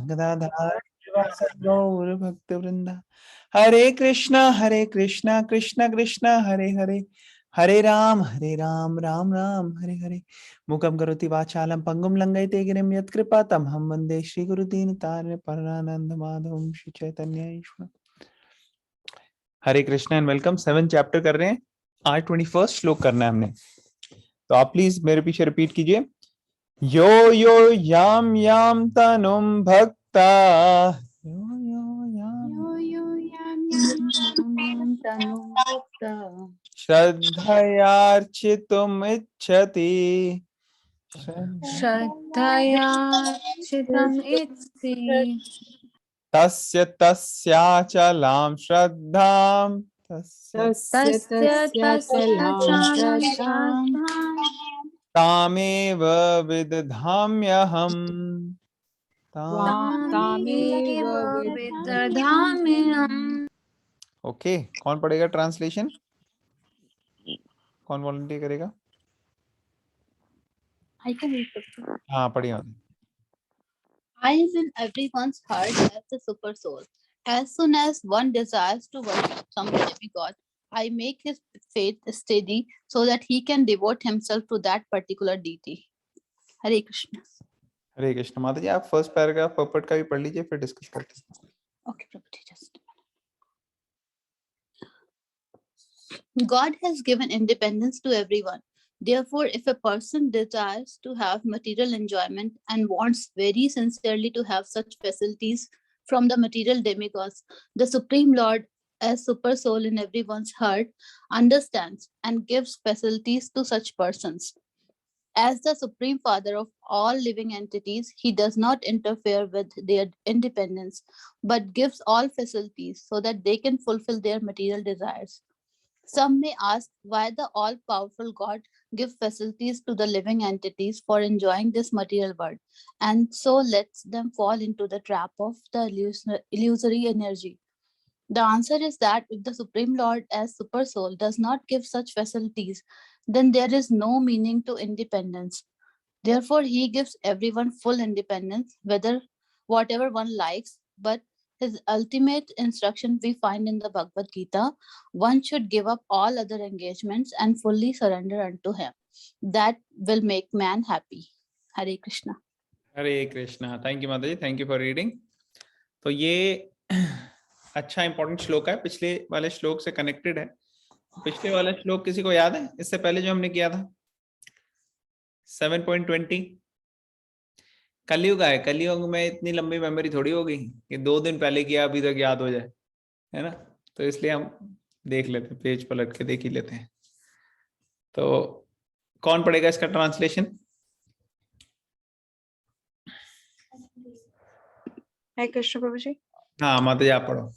गदाधर श्रीवासादि गौर भक्त वृंदा। हरे कृष्णा कृष्णा कृष्णा हरे हरे, हरे राम राम राम हरे हरे। मूकं करोति वाचालं पंगुं लंघयते गिरिं यत्कृपा तमहं वन्दे श्रीगुरुदीनतारिणं परमानंद माधवं श्री चैतन्य ईश्वर। हरे कृष्णा एंड वेलकम। 7 चैप्टर कर रहे हैं, आज 21 श्लोक करना है हमने। तो आप प्लीज मेरे पीछे रिपीट कीजिए। यो यो याम याम तनुम भक्ता, श्रद्धयार्चितुम इच्छति, श्रद्धयार्चितुम् इच्छति तस्य तस्याचलां श्रद्धां, तामेव विदधाम्यहम्, तामेव विदधाम्यहम्। ओके, कौन पढ़ेगा ट्रांसलेशन? कौन वॉलंटियर करेगा? हाँ पढ़िए। I is in everyone's heart as the super soul. As soon as one desires to worship some demigod, I make his faith steady so that he can devote himself to that particular deity. Hare Krishna. हरे कृष्ण। माता जी आप first paragraph पर्पट का भी पढ़ लीजिए, फिर discuss करते हैं। Okay, Prabhuji, just a minute. God has given independence to everyone. Therefore, if a person desires to have material enjoyment and wants very sincerely to have such facilities from the material demigods, the Supreme Lord, as super soul in everyone's heart, understands and gives facilities to such persons. As the Supreme Father of all living entities, he does not interfere with their independence, but gives all facilities so that they can fulfill their material desires. Some may ask why the all-powerful God gives facilities to the living entities for enjoying this material world, and so lets them fall into the trap of the illusory energy. The answer is that if the Supreme Lord as Super Soul does not give such facilities, then there is no meaning to independence. Therefore, he gives everyone full independence, whatever one likes, but his ultimate instruction we find in the Bhagavad Gita: one should give up all other engagements and fully surrender unto him. That will make man happy. Hare Krishna. Hare Krishna. Thank you माता जी, thank you for reading. तो ये अच्छा important श्लोक है, पिछले वाले श्लोक से कनेक्टेड है। पिछले वाला श्लोक किसी को याद है इससे पहले जो हमने किया था? 7.20 कलयुग है। कलयुग में इतनी लंबी मेमोरी थोड़ी होगी कि 2 दिन पहले किया अभी तक याद हो जाए, है ना? तो इसलिए हम देख लेते हैं, पेज पलट के देख ही लेते हैं। तो कौन पढ़ेगा इसका ट्रांसलेशन? Hare Krishna Prabhuji. हाँ माता जी आप पढ़ो।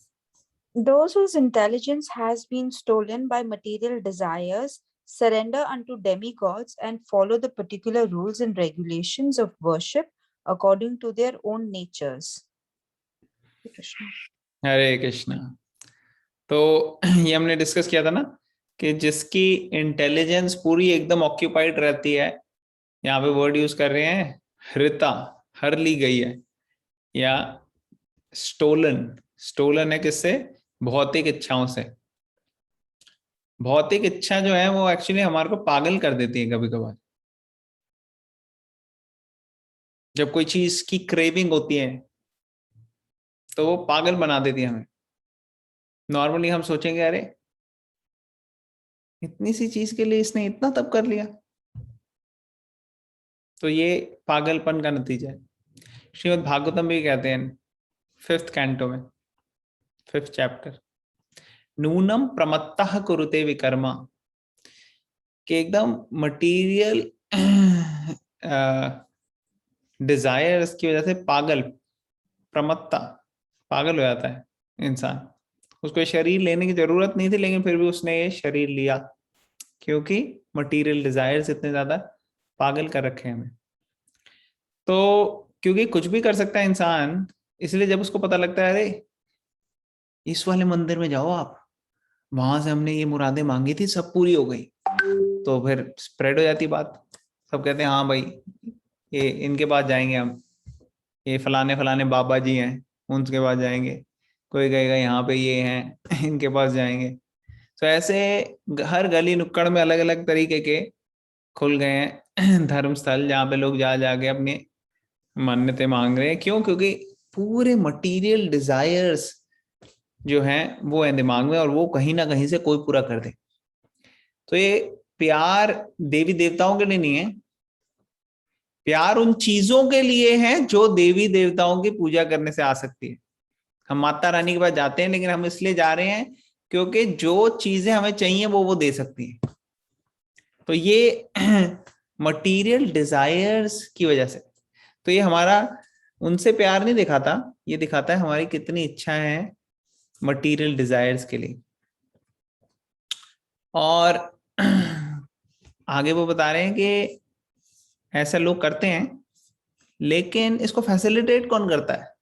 Those whose intelligence has been stolen by material desires surrender unto demigods and follow the particular rules and regulations of worship according to their own natures. Krishna. हरे कृष्णा। तो ये हमने discuss किया था ना कि जिसकी इंटेलिजेंस पूरी एकदम ऑक्यूपाइड रहती है, यहाँ पे वर्ड यूज कर रहे हैं हृता, हर ली गई है, या स्टोलन है किससे? भौतिक इच्छाओं से। भौतिक इच्छा जो है वो एक्चुअली हमारे को पागल कर देती है कभी कभार। जब कोई चीज की क्रेविंग होती है तो वो पागल बना देती है हमें। नॉर्मली हम सोचेंगे अरे इतनी सी चीज के लिए इसने इतना तब कर लिया, तो ये पागलपन का नतीजा है। श्रीमद् भागवतम भी कहते हैं 5th कैंटो में 5th चैप्टर, नूनम प्रमत्तः कुरुते विकर्मा, कि एकदम मटीरियल डिजायर्स की वजह से प्रमत्ता पागल हो जाता है इंसान। उसको शरीर लेने की जरूरत नहीं थी लेकिन फिर भी उसने ये शरीर लिया, क्योंकि मटीरियल डिजायर्स इतने ज्यादा पागल कर रखे हैं हमें। तो क्योंकि कुछ भी कर सकता है इंसान, इसलिए जब उसको पता लगता है अरे इस वाले मंदिर में जाओ आप, वहां से हमने ये मुरादें मांगी थी सब पूरी हो गई, तो फिर स्प्रेड हो जाती बात। सब कहते हैं हाँ भाई ये इनके पास जाएंगे हम, ये फलाने फलाने बाबा जी हैं, उनके पास जाएंगे, कोई कहेगा यहाँ पे ये हैं इनके पास जाएंगे। तो ऐसे हर गली नुक्कड़ में अलग अलग तरीके के खुल गए हैं धर्म स्थल, जहाँ पे लोग जा जाके अपनी मन्नतें मांग रहे हैं। क्यों? क्योंकि पूरे मटेरियल डिजायर्स जो हैं वो है दिमाग में, और वो कहीं ना कहीं से कोई पूरा कर दे। तो ये प्यार देवी देवताओं के लिए नहीं है, प्यार उन चीजों के लिए है जो देवी देवताओं की पूजा करने से आ सकती है। हम माता रानी के पास जाते हैं, लेकिन हम इसलिए जा रहे हैं क्योंकि जो चीजें हमें चाहिए वो दे सकती है। तो ये मटेरियल डिजायर्स की वजह से, तो ये हमारा उनसे प्यार नहीं दिखाता, ये दिखाता है हमारी कितनी इच्छाएं हैं मटेरियल डिजायर्स के लिए। और आगे वो बता रहे हैं कि ऐसा लोग करते हैं, लेकिन इसको फैसिलिटेट कौन करता है?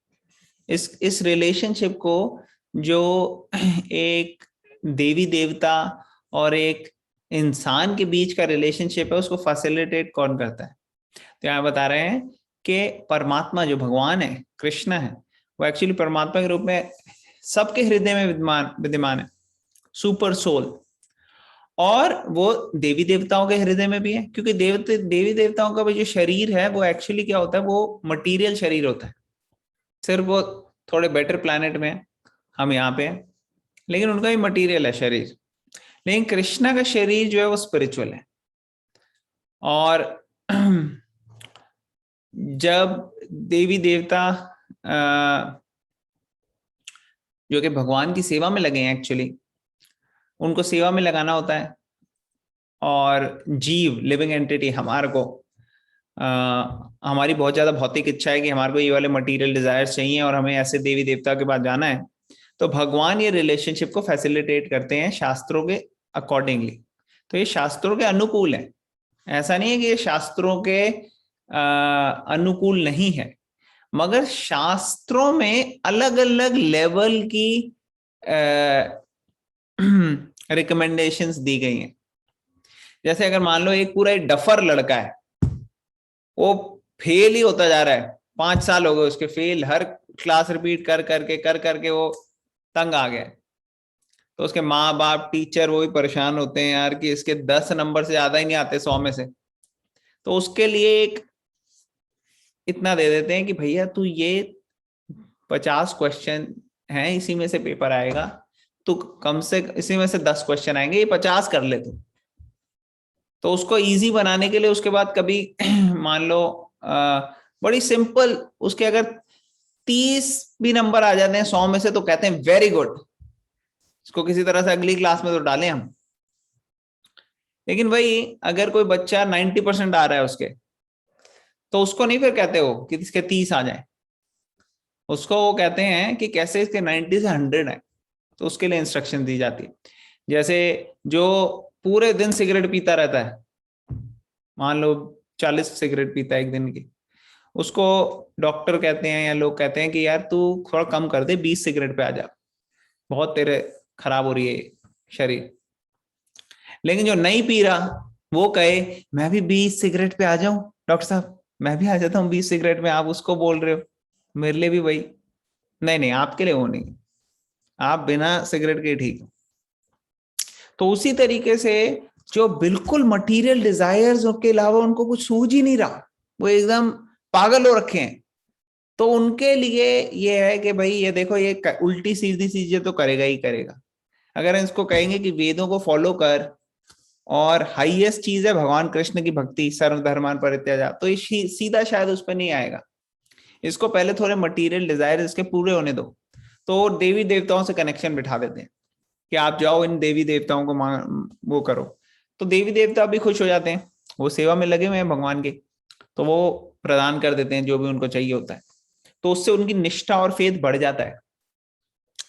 इस रिलेशनशिप को जो एक देवी देवता और एक इंसान के बीच का रिलेशनशिप है, उसको फैसिलिटेट कौन करता है? तो यहाँ बता रहे हैं कि परमात्मा जो भगवान है, कृष्ण है, वो एक्चुअली परमात्मा के रूप में सबके हृदय में विद्यमान है, सुपर सोल। और वो देवी देवताओं के हृदय में भी है, क्योंकि देवी देवताओं का जो शरीर है वो एक्चुअली क्या होता है, वो मटीरियल शरीर होता है। सिर्फ वो थोड़े बेटर प्लैनेट में, हम यहाँ पे हैं, लेकिन उनका भी मटीरियल है शरीर। लेकिन कृष्णा का शरीर जो है वो स्पिरिचुअल है। और जब देवी देवता जो कि भगवान की सेवा में लगे हैं, एक्चुअली उनको सेवा में लगाना होता है, और जीव लिविंग एंटिटी हमारे को हमारी बहुत ज्यादा भौतिक इच्छा है कि हमारे को ये वाले मटेरियल डिजायर्स चाहिए और हमें ऐसे देवी देवता के पास जाना है, तो भगवान ये रिलेशनशिप को फैसिलिटेट करते हैं शास्त्रों के अकॉर्डिंगली। तो ये शास्त्रों के अनुकूल है, ऐसा नहीं है कि ये शास्त्रों के अनुकूल नहीं है, मगर शास्त्रों में अलग अलग लेवल की रिकमेंडेशंस दी गई हैं। जैसे अगर मान लो एक पूरा एक डफर लड़का है, वो फेल ही होता जा रहा है, 5 साल हो गए उसके फेल, हर क्लास रिपीट कर करके वो तंग आ गया, तो उसके माँ बाप टीचर वो भी परेशान होते हैं यार कि इसके 10 नंबर से ज्यादा ही नहीं आते 100 में से। तो उसके लिए एक इतना दे देते हैं कि भैया तू ये 50 क्वेश्चन हैं, इसी में से पेपर आएगा, तो कम से इसी में से 10 क्वेश्चन आएंगे, ये 50 कर ले तू। तो उसको इजी बनाने के लिए उसके बाद कभी मान लो बड़ी सिंपल, उसके अगर 30 भी नंबर आ जाते हैं 100 में से, तो कहते हैं वेरी गुड, इसको किसी तरह से अगली क्लास में तो डालें हम। लेकिन वही अगर कोई बच्चा 90% आ रहा है उसके, तो उसको नहीं फिर कहते हो कि इसके 30 आ जाए, उसको वो कहते हैं कि कैसे इसके 90 से 100 है, तो उसके लिए इंस्ट्रक्शन दी जाती है। जैसे जो पूरे दिन सिगरेट पीता रहता है, मान लो 40 सिगरेट पीता है एक दिन की, उसको डॉक्टर कहते हैं या लोग कहते हैं कि यार तू थोड़ा कम कर दे, 20 सिगरेट पे आ जा, बहुत तेरे खराब हो रही है शरीर। लेकिन जो नहीं पी रहा वो कहे मैं भी 20 सिगरेट पे आ जाऊं, डॉक्टर साहब मैं भी आ जाता हूँ 20 सिगरेट में, आप उसको बोल रहे हो, मेरे लिए भी वही। नहीं, आपके लिए वो नहीं, आप बिना सिगरेट के ठीक हो। तो उसी तरीके से जो बिल्कुल मटेरियल डिजायर्स के अलावा उनको कुछ सूझ ही नहीं रहा, वो एकदम पागल हो रखे हैं, तो उनके लिए ये है कि भाई ये देखो, ये उल्टी सीधी चीजें तो करेगा ही करेगा। अगर इसको कहेंगे कि वेदों को फॉलो कर, और हाईएस्ट चीज है भगवान कृष्ण की भक्ति, सर्वधर्मान परित्याज्य, तो ये सीधा शायद उस पर नहीं आएगा। इसको पहले थोड़े मटेरियल डिजायर इसके पूरे होने दो, तो देवी देवताओं से कनेक्शन बिठा देते हैं कि आप जाओ इन देवी देवताओं को वो करो, तो देवी देवता भी खुश हो जाते हैं, वो सेवा में लगे हुए हैं भगवान के, तो वो प्रदान कर देते हैं जो भी उनको चाहिए होता है। तो उससे उनकी निष्ठा और फेथ बढ़ जाता है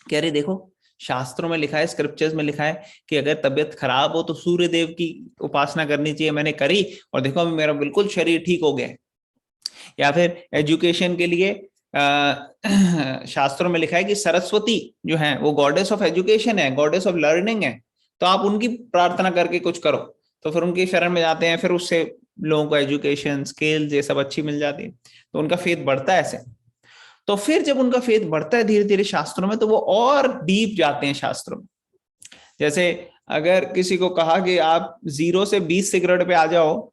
कि अरे देखो शास्त्रों में लिखा है, स्क्रिप्चर्स में लिखा है कि अगर तबियत खराब हो तो सूर्य देव की उपासना करनी चाहिए, मैंने करी और देखो अभी मेरा बिल्कुल शरीर ठीक हो गया। या फिर एजुकेशन के लिए शास्त्रों में लिखा है कि सरस्वती जो है वो गॉडेस ऑफ एजुकेशन है, गॉडेस ऑफ लर्निंग है, तो आप उनकी प्रार्थना करके कुछ करो, तो फिर उनकी शरण में जाते हैं, फिर उससे लोगों को एजुकेशन स्किल्स ये सब अच्छी मिल जाती है, तो उनका फेथ बढ़ता है ऐसे। तो फिर जब उनका फेथ बढ़ता है धीरे धीरे शास्त्रों में, तो वो और डीप जाते हैं शास्त्रों में। जैसे अगर किसी को कहा कि आप 0 से 20 सिगरेट पे आ जाओ,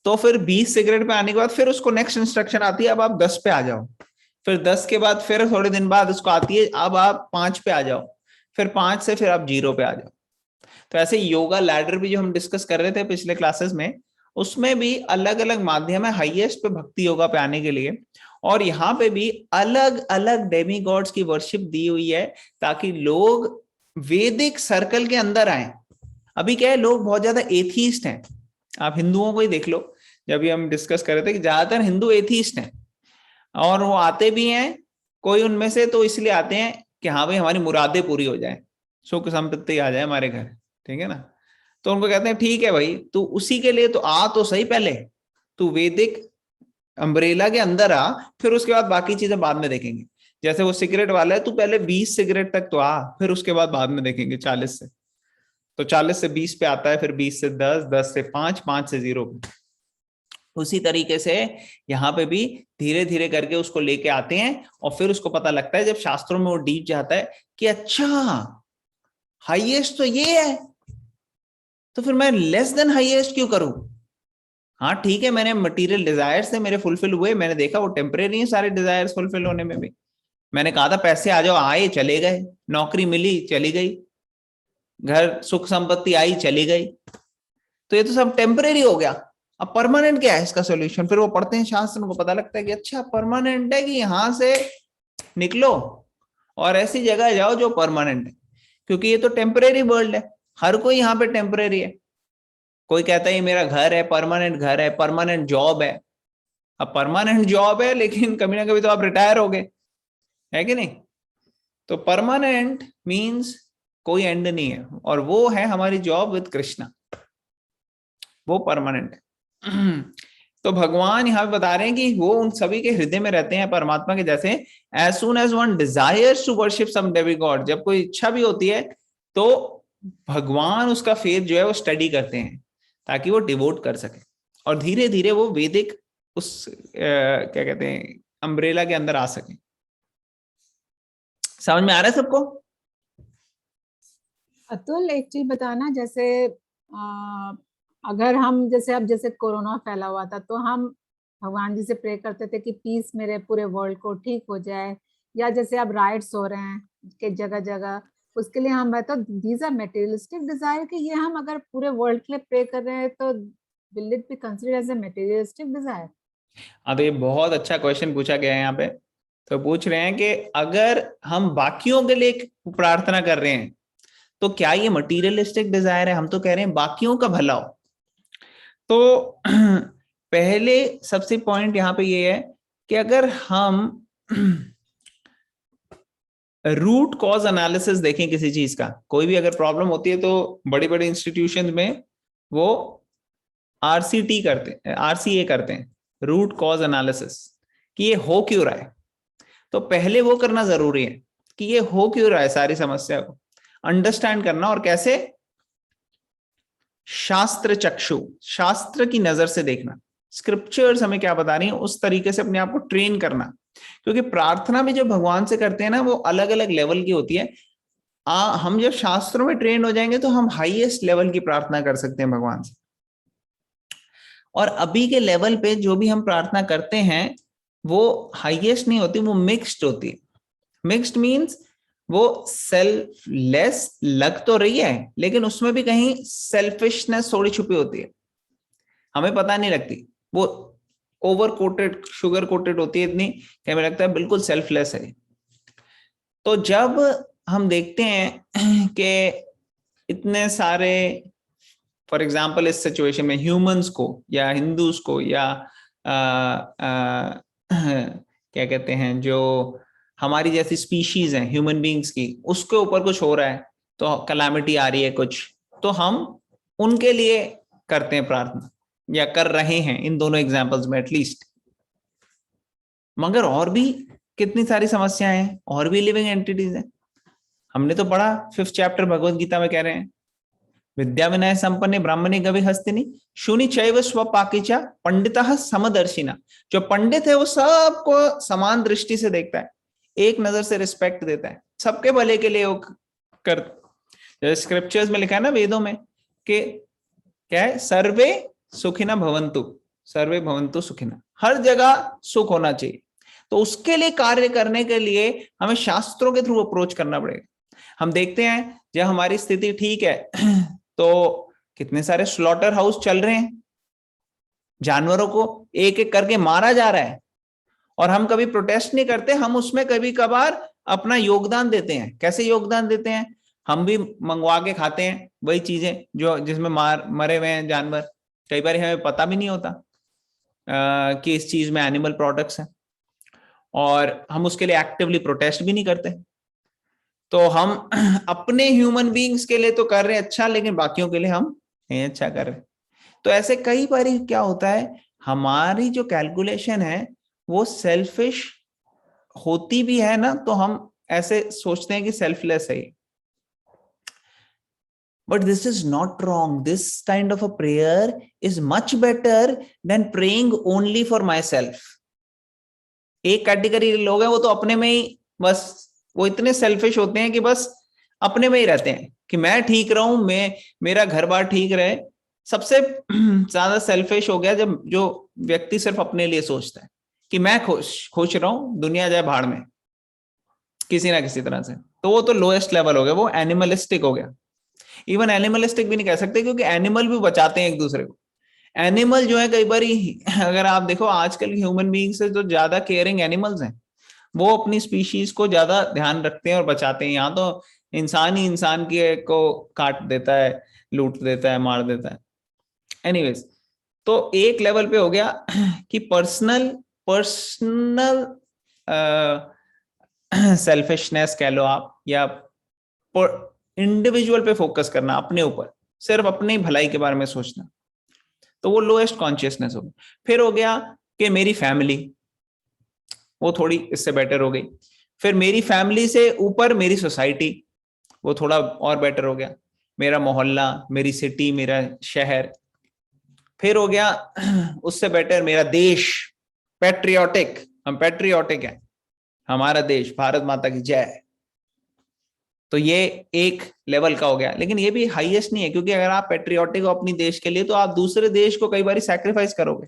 तो फिर 20 सिगरेट पे आने के बाद फिर उसको नेक्स्ट इंस्ट्रक्शन आती है, अब आप 10 पे आ जाओ। फिर 10 के बाद फिर थोड़े दिन बाद उसको आती है, अब आप 5 पे आ जाओ। फिर 5 से फिर आप 0 पे आ जाओ। तो ऐसे योगा लैडर भी जो हम डिस्कस कर रहे थे पिछले क्लासेस में, उसमें भी अलग अलग माध्यम है हाईएस्ट पे भक्ति योगा पे आने के लिए। और यहाँ पे भी अलग अलग डेमी गॉड्स की वर्शिप दी हुई है ताकि लोग वैदिक सर्कल के अंदर आए। अभी क्या है, लोग बहुत ज्यादा एथीस्ट हैं। आप हिंदुओं को ही देख लो, जब हम डिस्कस कर रहे थे कि ज्यादातर हिंदू एथीस्ट हैं, और वो आते भी हैं कोई उनमें से तो इसलिए आते हैं कि हाँ भाई हमारी मुरादें पूरी हो जाए, सुख संपत्ति आ जाए हमारे घर, ठीक है ना। तो उनको कहते हैं ठीक है भाई, तू उसी के लिए तो आ तो सही, पहले तू वैदिक अम्ब्रेला के अंदर आ, फिर उसके बाद बाकी चीजें बाद में देखेंगे। जैसे वो सिगरेट वाला है, तू पहले 20 सिगरेट तक तो आ, फिर उसके बाद में देखेंगे 40 से। तो 40 से 20 पे आता है, फिर 20 से 10, 10 से 5, 5 से 0 पे। उसी तरीके से यहाँ पे भी धीरे धीरे करके उसको लेके आते हैं, और फिर उसको पता लगता है जब शास्त्रों में वो डीप जाता है कि अच्छा हाईएस्ट तो ये है, तो फिर मैं लेस देन हाईएस्ट क्यों करूं। हाँ ठीक है, मैंने मटेरियल डिजायर्स थे मेरे फुलफिल हुए, मैंने देखा वो टेम्परेरी है सारे डिजायर्स फुलफिल होने में भी। मैंने कहा था पैसे आ जाओ, आए चले गए, नौकरी मिली चली गई, घर सुख संपत्ति आई चली गई, तो ये तो सब टेम्परेरी हो गया। अब परमानेंट क्या है इसका सोल्यूशन। फिर वो पढ़ते हैं शास्त्र, उनको पता लगता है कि अच्छा परमानेंट है कि यहां से निकलो और ऐसी जगह जाओ जो परमानेंट है, क्योंकि ये तो टेम्परेरी वर्ल्ड है, हर कोई यहाँ पे टेम्परेरी है। कोई कहता है मेरा घर है, परमानेंट घर है, परमानेंट जॉब है। अब परमानेंट जॉब है लेकिन कभी ना कभी तो आप रिटायर हो गए, है कि नहीं। तो परमानेंट मींस कोई एंड नहीं है, और वो है हमारी जॉब विद कृष्णा, वो परमानेंट है। तो भगवान यहाँ पे बता रहे हैं कि वो उन सभी के हृदय में रहते हैं परमात्मा के जैसे। As soon as one desires to worship some demigod, जब कोई इच्छा भी होती है तो भगवान उसका फेथ जो है वो स्टडी करते हैं ताकि वो डिवोट कर सके, और धीरे धीरे वो वैदिक उस क्या कहते हैं अम्ब्रेला के अंदर आ सके। समझ में आ रहा है सबको? अतुल एक चीज बताना, जैसे अगर हम जैसे अब जैसे कोरोना फैला हुआ था तो हम भगवान जी से प्रे करते थे कि पीस मेरे पूरे वर्ल्ड को ठीक हो जाए, या जैसे अब राइट्स हो रहे हैं कि जगह जगह, उसके लिए हम तो दीज आर मटेरियलिस्टिक डिजायर कि ये हम अगर पूरे वर्ल्ड के लिए प्रे कर रहे हैं तो will it be considered as a materialistic desire? अब ये बहुत अच्छा क्वेश्चन पूछा गया है यहाँ पे। तो पूछ रहे हैं कि अगर हम बाकियों के लिए प्रार्थना कर रहे हैं तो क्या ये मटीरियलिस्टिक डिजायर है। हम तो कह रहे हैं बाकियों का भला हो। तो पहले सबसे पॉइंट यहाँ पे ये है कि अगर हम रूट कॉज एनालिसिस देखें किसी चीज का, कोई भी अगर प्रॉब्लम होती है तो बड़ी बड़ी इंस्टीट्यूशन में वो आरसीटी करते हैं, आरसीए करते हैं, रूट कॉज एनालिसिस, कि ये हो क्यों रहा है। तो पहले वो करना जरूरी है कि ये हो क्यों रहा है, सारी समस्या को अंडरस्टैंड करना, और कैसे शास्त्र चक्षु, शास्त्र की नजर से देखना, स्क्रिप्चर्स हमें क्या बता रही हैं उस तरीके से अपने आप को ट्रेन करना। क्योंकि प्रार्थना भी जो भगवान से करते हैं ना वो अलग अलग लेवल की होती है। हम जब शास्त्रों में ट्रेन हो जाएंगे तो हम हाईएस्ट लेवल की प्रार्थना कर सकते हैं भगवान से। और अभी के लेवल पे जो भी हम प्रार्थना करते हैं वो हाईएस्ट नहीं होती, वो मिक्स्ड होती है। मिक्स्ड मीन्स वो सेल्फलेस लग तो रही है लेकिन उसमें भी कहीं सेल्फिशनेस थोड़ी छुपी होती है, हमें पता नहीं लगती। वो ओवर कोटेड, शुगर कोटेड होती है इतनी कि हमें लगता है बिल्कुल सेल्फलेस है। तो जब हम देखते हैं कि इतने सारे, फॉर एग्जाम्पल इस सिचुएशन में ह्यूमंस को या हिंदूज को या क्या कहते हैं जो हमारी जैसी स्पीशीज हैं ह्यूमन बींग्स की, उसके ऊपर कुछ हो रहा है, तो कैलामिटी आ रही है कुछ, तो हम उनके लिए करते हैं प्रार्थना या कर रहे हैं इन दोनों एग्जाम्पल्स में एटलीस्ट। मगर और भी कितनी सारी समस्याएं हैं, और भी लिविंग एंटिटीज हैं। हमने तो पढ़ा 5th चैप्टर भगवत गीता में कह रहे हैं विद्या विनय संपन्ने ब्राह्मणे गवि हस्तिनी शूनि चैव स्वपाकिचा पंडितः समदर्शिना। जो पंडित है वो सबको समान दृष्टि से देखता है, एक नजर से रिस्पेक्ट देता है, सबके भले के लिए वो कर। स्क्रिप्चर्स में लिखा है ना वेदों में कि क्या है, सर्वे सुखिना भवन्तु, सर्वे भवन्तु सुखिना, हर जगह सुख होना चाहिए। तो उसके लिए कार्य करने के लिए हमें शास्त्रों के थ्रू अप्रोच करना पड़ेगा। हम देखते हैं जब हमारी स्थिति ठीक है तो कितने सारे स्लॉटर हाउस चल रहे हैं, जानवरों को एक एक करके मारा जा रहा है, और हम कभी प्रोटेस्ट नहीं करते, हम उसमें कभी कभार अपना योगदान देते हैं। कैसे योगदान देते हैं, हम भी मंगवा के खाते हैं वही चीजें जो जिसमें मरे हुए हैं जानवर। कई बार हमें पता भी नहीं होता कि इस चीज में एनिमल प्रोडक्ट्स हैं, और हम उसके लिए एक्टिवली प्रोटेस्ट भी नहीं करते। तो हम अपने ह्यूमन बीइंग्स के लिए तो कर रहे हैं अच्छा, लेकिन बाकियों के लिए हम नहीं अच्छा कर रहे। तो ऐसे कई बार क्या होता है, हमारी जो कैलकुलेशन है वो सेल्फिश होती भी है ना, तो हम ऐसे सोचते हैं कि सेल्फलेस है। But this is not wrong. This kind of a prayer is much better than praying only for myself. एक कैटेगरी लोग हैं वो तो अपने में ही बस, वो इतने सेल्फिश होते हैं कि बस अपने में ही रहते हैं कि मैं ठीक रहूं, मैं मेरा घर बार ठीक रहे। सबसे ज्यादा सेल्फिश हो गया जब जो व्यक्ति सिर्फ अपने लिए सोचता है कि मैं खुश रहूं, दुनिया जाए भाड़ में किसी ना किसी तरह से। तो वो तो लोएस्ट लेवल हो गया, वो एनिमलिस्टिक हो गया। इवन एनिमलिस्टिक भी नहीं कह सकते, क्योंकि एनिमल भी बचाते हैं एक दूसरे को। एनिमल जो है कई बार, अगर आप देखो आजकल के ह्यूमन बीइंग से जो ज्यादा केयरिंग एनिमल्स हैं, वो अपनी स्पीशीज को ज्यादा ध्यान रखते हैं और बचाते हैं। यहाँ तो इंसान ही इंसान की को काट देता है, लूट देता है, मार देता है। एनीवेज, तो एक लेवल पे हो गया कि पर्सनल सेल्फिशनेस कह लो आप, या इंडिविजुअल पे फोकस करना, अपने ऊपर सिर्फ अपनी भलाई के बारे में सोचना, तो वो लोएस्ट कॉन्शियसनेस हो गई। फिर हो गया कि मेरी फैमिली, वो थोड़ी इससे बेटर हो गई। फिर मेरी फैमिली से ऊपर मेरी सोसाइटी, वो थोड़ा और बेटर हो गया। मेरा मोहल्ला, मेरी सिटी, मेरा शहर। फिर हो गया उससे बेटर मेरा देश, पैट्रियोटिक, हम पैट्रियोटिक हैं, हमारा देश, भारत माता की जय। तो ये एक लेवल का हो गया, लेकिन ये भी हाईएस्ट नहीं है, क्योंकि अगर आप पैट्रियोटिक हो अपनी देश के लिए, तो आप दूसरे देश को कई बार सैक्रिफाइस करोगे।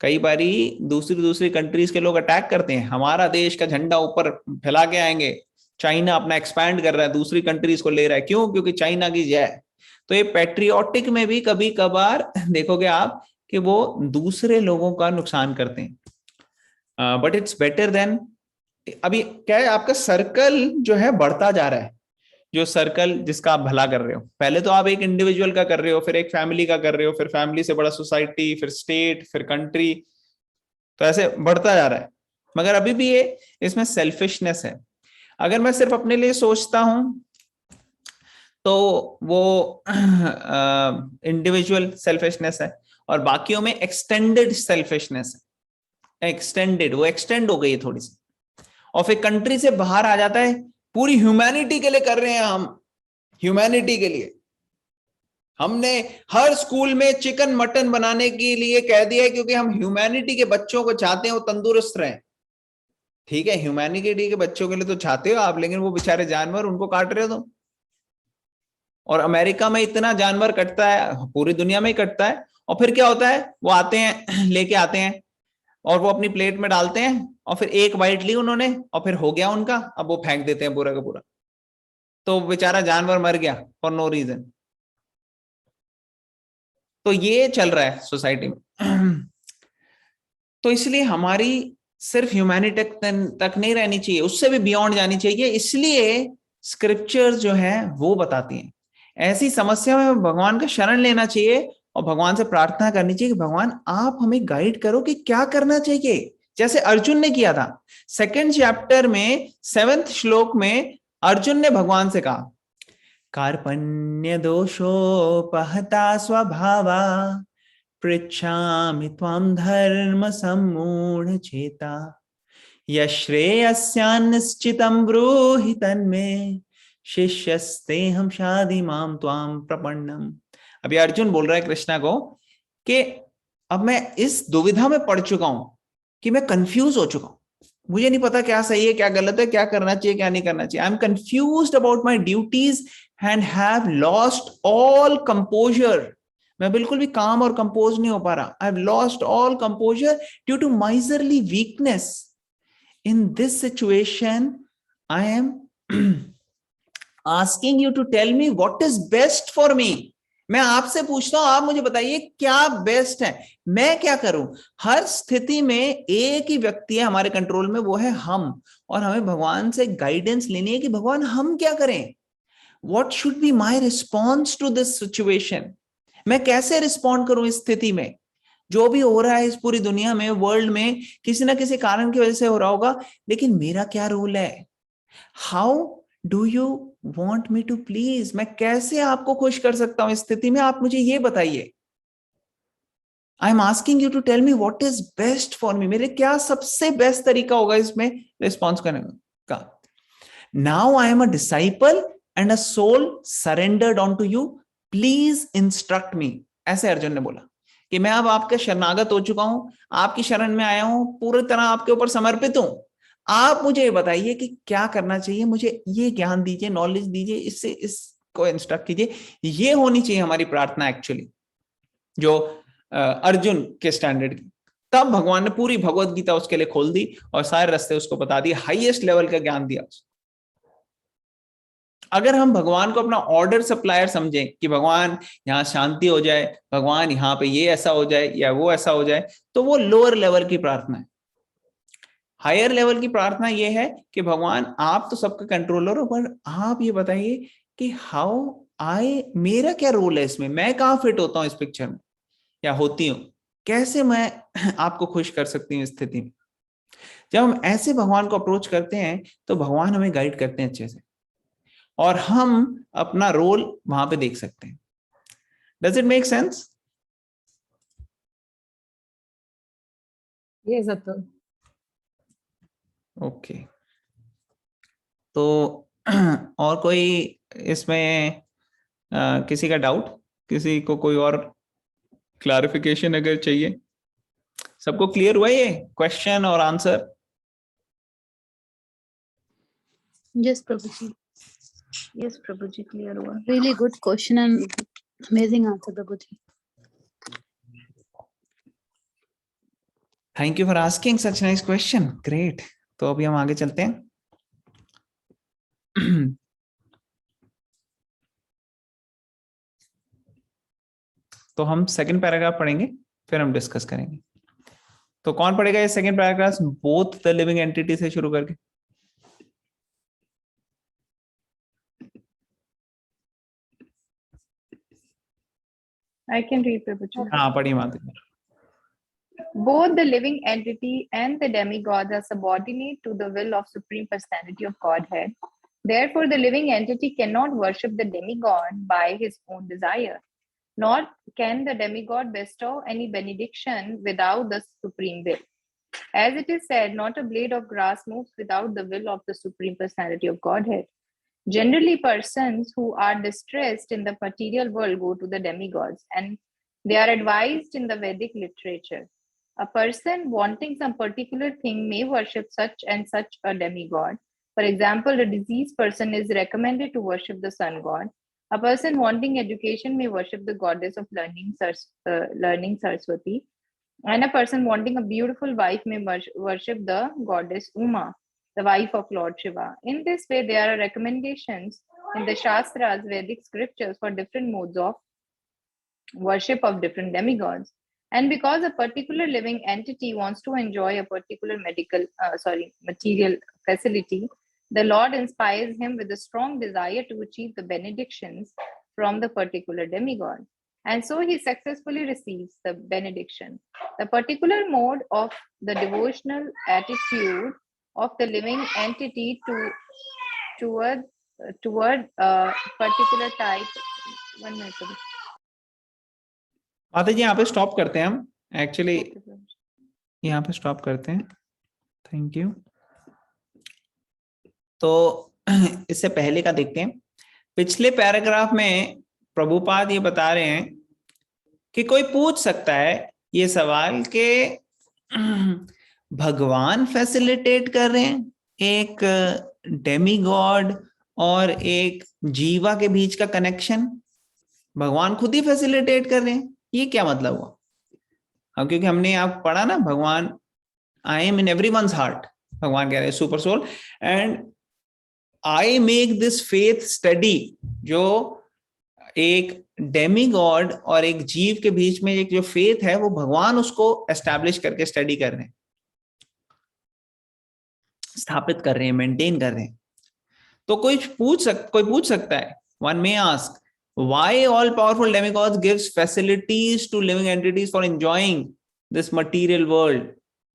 कई बारी दूसरी कंट्रीज के लोग अटैक करते हैं, हमारा देश का झंडा ऊपर फैला के आएंगे। चाइना अपना एक्सपैंड कर रहा है, दूसरी कंट्रीज को ले रहा है, क्यों? क्योंकि चाइना की जय। तो ये पैट्रियोटिक में भी कभी कभार देखोगे आप कि वो दूसरे लोगों का नुकसान करते हैं। बट इट्स बेटर देन, अभी क्या है, आपका सर्कल जो है बढ़ता जा रहा है, जो सर्कल जिसका आप भला कर रहे हो। पहले तो आप एक इंडिविजुअल का कर रहे हो, फिर एक फैमिली का कर रहे हो, फिर फैमिली से बड़ा सोसाइटी, फिर स्टेट, फिर कंट्री, तो ऐसे बढ़ता जा रहा है। मगर अभी भी ये इसमें सेल्फिशनेस है। अगर मैं सिर्फ अपने लिए सोचता हूं तो वो इंडिविजुअल सेल्फिशनेस है, और बाकियों में एक्सटेंडेड सेल्फिशनेस है। एक्सटेंडेड, वो एक्सटेंड हो गई है थोड़ी सी, और फिर कंट्री से बाहर आ जाता है। पूरी ह्यूमैनिटी के लिए कर रहे हैं हम, ह्यूमैनिटी के लिए। हमने हर स्कूल में चिकन मटन बनाने के लिए कह दिया है, क्योंकि हम ह्यूमैनिटी के बच्चों को चाहते हैं वो तंदुरुस्त रहें। ठीक है, ह्यूमैनिटी के बच्चों के लिए तो चाहते हो आप, लेकिन वो बेचारे जानवर, उनको काट रहे हो तुम। और अमेरिका में इतना जानवर कटता है, पूरी दुनिया में ही कटता है, और फिर क्या होता है, वो आते हैं, लेके आते हैं और वो अपनी प्लेट में डालते हैं, और फिर एक बाइट ली उन्होंने और फिर हो गया उनका, अब वो फेंक देते हैं पूरा का पूरा। तो बेचारा जानवर मर गया फॉर नो रीजन। तो ये चल रहा है सोसाइटी में। तो इसलिए हमारी सिर्फ ह्यूमैनिटी तक नहीं रहनी चाहिए, उससे भी बियॉन्ड जानी चाहिए। इसलिए स्क्रिप्चर्स जो है वो बताती हैं, ऐसी समस्या में भगवान का शरण लेना चाहिए और भगवान से प्रार्थना करनी चाहिए कि भगवान आप हमें गाइड करो कि क्या करना चाहिए, जैसे अर्जुन ने किया था। 2nd चैप्टर में 7th श्लोक में अर्जुन ने भगवान से कहा, कार्पण्य दोषोपहता स्वभावा पृच्छामि त्वां धर्म सम्मूढ़ चेता यश्रेयस्यान्निश्चितं ब्रूहि तन्मे शिष्यस्ते हम शादी माम त्वाम प्रपन्नम। अभी अर्जुन बोल रहा है कृष्णा को कि अब मैं इस दुविधा में पड़ चुका हूं कि मैं कंफ्यूज हो चुका हूं, मुझे नहीं पता क्या सही है क्या गलत है, क्या करना चाहिए क्या नहीं करना चाहिए। I am confused about my duties and have lost all composer. मैं बिल्कुल भी काम और कंपोज नहीं हो पा रहा। I have lost all composure due to miserly weakness. In this situation I am asking you to tell me what is best for me. मैं आपसे पूछता हूं, आप मुझे बताइए क्या बेस्ट है, मैं क्या करूं। हर स्थिति में एक ही व्यक्ति है हमारे कंट्रोल में, वो है हम, और हमें भगवान से गाइडेंस लेनी है कि भगवान हम क्या करें। What should be my response to this situation. मैं कैसे रिस्पॉन्ड करूं इस स्थिति में। जो भी हो रहा है इस पूरी दुनिया में, वर्ल्ड में, किसी ना किसी कारण की वजह से हो रहा होगा, लेकिन मेरा क्या रोल है। How do you want me to please. मैं कैसे आपको खुश कर सकता हूं इस स्थिति में, आप मुझे ये बताइए। I am asking you to tell me what is best for me. मेरे क्या सबसे बेस्ट तरीका होगा इसमें रिस्पॉन्स करने का। Now I am a disciple and a soul surrendered on to you, please instruct me. ऐसे अर्जुन ने बोला कि मैं अब आपका शरणागत हो चुका हूं, आपकी शरण में आया हूं, पूरी तरह आपके ऊपर समर्पित हूं। आप मुझे ये बताइए कि क्या करना चाहिए, मुझे ये ज्ञान दीजिए, नॉलेज दीजिए, इससे इसको इंस्ट्रक्ट कीजिए। ये होनी चाहिए हमारी प्रार्थना एक्चुअली, जो अर्जुन के स्टैंडर्ड की। तब भगवान ने पूरी भगवत गीता उसके लिए खोल दी और सारे रास्ते उसको बता दिए, हाईएस्ट लेवल का ज्ञान दिया उसको। अगर हम भगवान को अपना ऑर्डर सप्लायर समझें कि भगवान यहाँ शांति हो जाए, भगवान यहाँ पे ये ऐसा हो जाए या वो ऐसा हो जाए, तो वो लोअर लेवल की प्रार्थना है। हायर लेवल की प्रार्थना ये है कि भगवान आप तो सबका कंट्रोलर हो, पर आप ये बताइए कि हाउ मेरा क्या रोल है इसमें, मैं कहाँ फिट होता हूँ इस पिक्चर में या होती हूँ, कैसे मैं आपको खुश कर सकती हूँ इस स्थिति में। जब हम ऐसे भगवान को अप्रोच करते हैं तो भगवान हमें गाइड करते हैं अच्छे से, और हम अपना रोल वहां पे देख सकते हैं। Does it make sense? ये सत्य। ओके, तो और कोई इसमें किसी का डाउट, किसी को कोई और क्लैरिफिकेशन अगर चाहिए? सबको क्लियर हुआ ये क्वेश्चन और answer? Yes, Prabhuji. Yes, Prabhuji, clear हुआ. Really good question and amazing answer, Prabhuji. Thank you for asking such nice question. Great. तो अभी हम आगे चलते हैं। तो हम सेकंड पैराग्राफ पढ़ेंगे, फिर हम डिस्कस करेंगे। तो कौन पढ़ेगा ये second paragraph, both the living entity से शुरू करके? I can read, Prabhuji. हाँ पढ़िए माता जी। Both the living entity and the demigods are subordinate to the will of Supreme Personality of Godhead. Therefore, the living entity cannot worship the demigod by his own desire, nor can the demigod bestow any benediction without the supreme will. As it is said, not a blade of grass moves without the will of the Supreme Personality of Godhead. Generally, persons who are distressed in the material world go to the demigods, and they are advised in the Vedic literature. A person wanting some particular thing may worship such and such a demigod. For example, a diseased person is recommended to worship the sun god. A person wanting education may worship the goddess of learning, Saraswati. And a person wanting a beautiful wife may worship the goddess Uma, the wife of Lord Shiva. In this way, there are recommendations in the Shastras, Vedic scriptures, for different modes of worship of different demigods. And because a particular living entity wants to enjoy a particular material facility, the Lord inspires him with a strong desire to achieve the benedictions from the particular demigod. And so he successfully receives the benediction. The particular mode of the devotional attitude of the living entity toward a particular type. 1 minute. माता जी यहाँ पे stop करते हैं हम, actually यहाँ पे stop करते हैं। Thank you. तो इससे पहले का देखते हैं। पिछले पैराग्राफ में प्रभुपाद ये बता रहे हैं कि कोई पूछ सकता है ये सवाल कि भगवान फैसिलिटेट कर रहे हैं एक डेमीगॉड और एक जीवा के बीच का कनेक्शन, भगवान खुद ही फैसिलिटेट कर रहे हैं, ये क्या मतलब हुआ? हाँ, क्योंकि हमने आप पढ़ा ना, भगवान I am in everyone's heart, भगवान कह रहे हैं super soul, and I make this faith study. जो एक डेमीगॉड और एक जीव के बीच में एक जो फेथ है वो भगवान उसको एस्टैब्लिश करके स्टडी कर रहे हैं, स्थापित कर रहे हैं, मेंटेन कर रहे हैं। तो कोई पूछ सकता है, one may ask, why all powerful demigods gives facilities to living entities for enjoying this material world,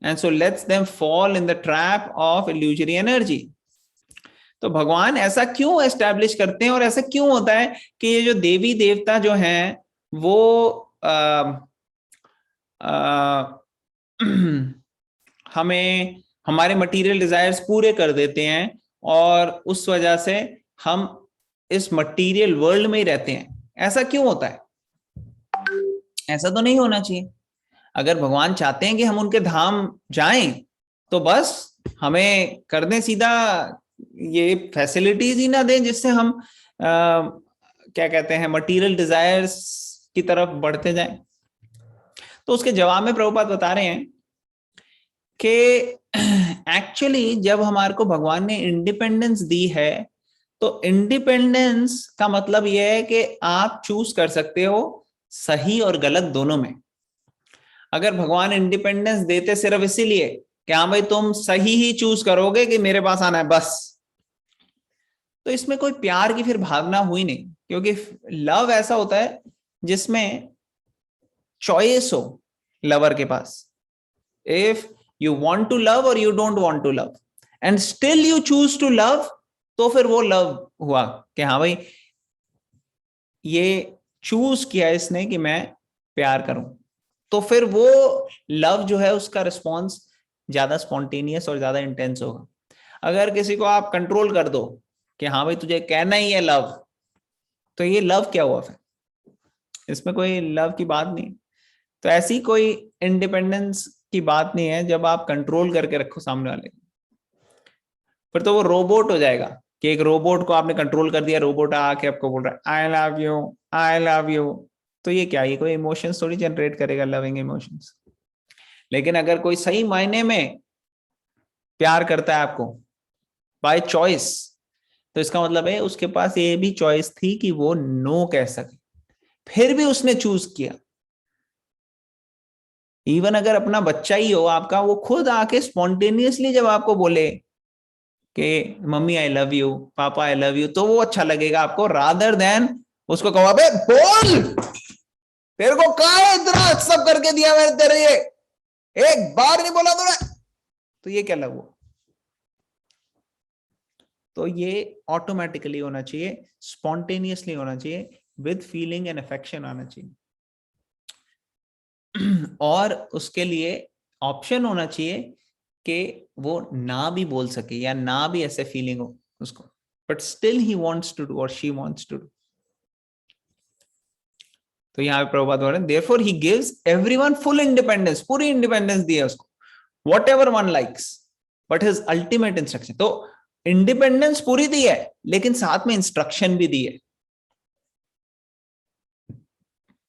and so lets them fall in the trap of illusory energy? तो भगवान ऐसा क्यों एस्टैब्लिश करते हैं और ऐसा क्यों होता है कि ये जो देवी देवता जो हैं वो हमें हमारे मटेरियल डिजायर्स पूरे कर देते हैं और उस वजह से हम इस मटेरियल वर्ल्ड में ही रहते हैं? ऐसा क्यों होता है? ऐसा तो नहीं होना चाहिए। अगर भगवान चाहते हैं कि हम उनके धाम जाएं तो बस हमें कर दें सीधा, ये फैसिलिटीज ही ना दें जिससे हम क्या कहते हैं मटेरियल डिजायर्स की तरफ बढ़ते जाएं। तो उसके जवाब में प्रभुपाद बता रहे हैं कि एक्चुअली जब हमारे को भगवान ने इंडिपेंडेंस दी है तो इंडिपेंडेंस का मतलब यह है कि आप चूज कर सकते हो सही और गलत दोनों में। अगर भगवान इंडिपेंडेंस देते सिर्फ इसीलिए कि हाँ भाई तुम सही ही चूज करोगे कि मेरे पास आना है बस, तो इसमें कोई प्यार की फिर भावना हुई नहीं। क्योंकि लव ऐसा होता है जिसमें चॉइस हो लवर के पास। If you want to love और you don't want to love and still you choose to love, तो फिर वो लव हुआ कि हाँ भाई ये चूज किया इसने कि मैं प्यार करूं, तो फिर वो लव जो है उसका रिस्पॉन्स ज्यादा स्पॉन्टेनियस और ज्यादा इंटेंस होगा। अगर किसी को आप कंट्रोल कर दो कि हाँ भाई तुझे कहना ही है लव, तो ये लव क्या हुआ? फिर इसमें कोई लव की बात नहीं। तो ऐसी कोई इंडिपेंडेंस की बात नहीं है जब आप कंट्रोल करके रखो सामने वाले को, फिर तो वो रोबोट हो जाएगा कि एक रोबोट को आपने कंट्रोल कर दिया, रोबोट आके आपको बोल रहा है I love you, I love you. तो ये क्या, ये कोई इमोशंस थोड़ी जनरेट करेगा, लविंग इमोशंस। लेकिन अगर कोई सही मायने में प्यार करता है आपको बाय चॉइस, तो इसका मतलब है उसके पास ये भी चॉइस थी कि वो नो कह सके, फिर भी उसने चूज किया। इवन अगर अपना बच्चा ही हो आपका, वो खुद आके स्पॉन्टेनियसली जब आपको बोले कि मम्मी आई लव यू, पापा आई लव यू, तो वो अच्छा लगेगा आपको, रादर देन उसको कहो अबे बोल, तेरे को कहा है इतना सब करके दिया मैंने तेरे लिए, एक बार नहीं बोला तूने, तो ये क्या लव हुआ? तो ये ऑटोमेटिकली होना चाहिए, स्पॉन्टेनियसली होना चाहिए, विद फीलिंग एंड अफेक्शन आना चाहिए। और उसके लिए ऑप्शन होना चाहिए कि वो ना भी बोल सके या ना भी ऐसे फीलिंग हो उसको, but still he wants to do और शी वांट्स टू डू। तो यहाँ पे प्रभुपाद बोल रहे हैं therefore he gives everyone full independence, पूरी इंडिपेंडेंस दी है उसको, whatever one likes, but his ultimate instruction. तो इंडिपेंडेंस पूरी दी है लेकिन साथ में इंस्ट्रक्शन भी दी है।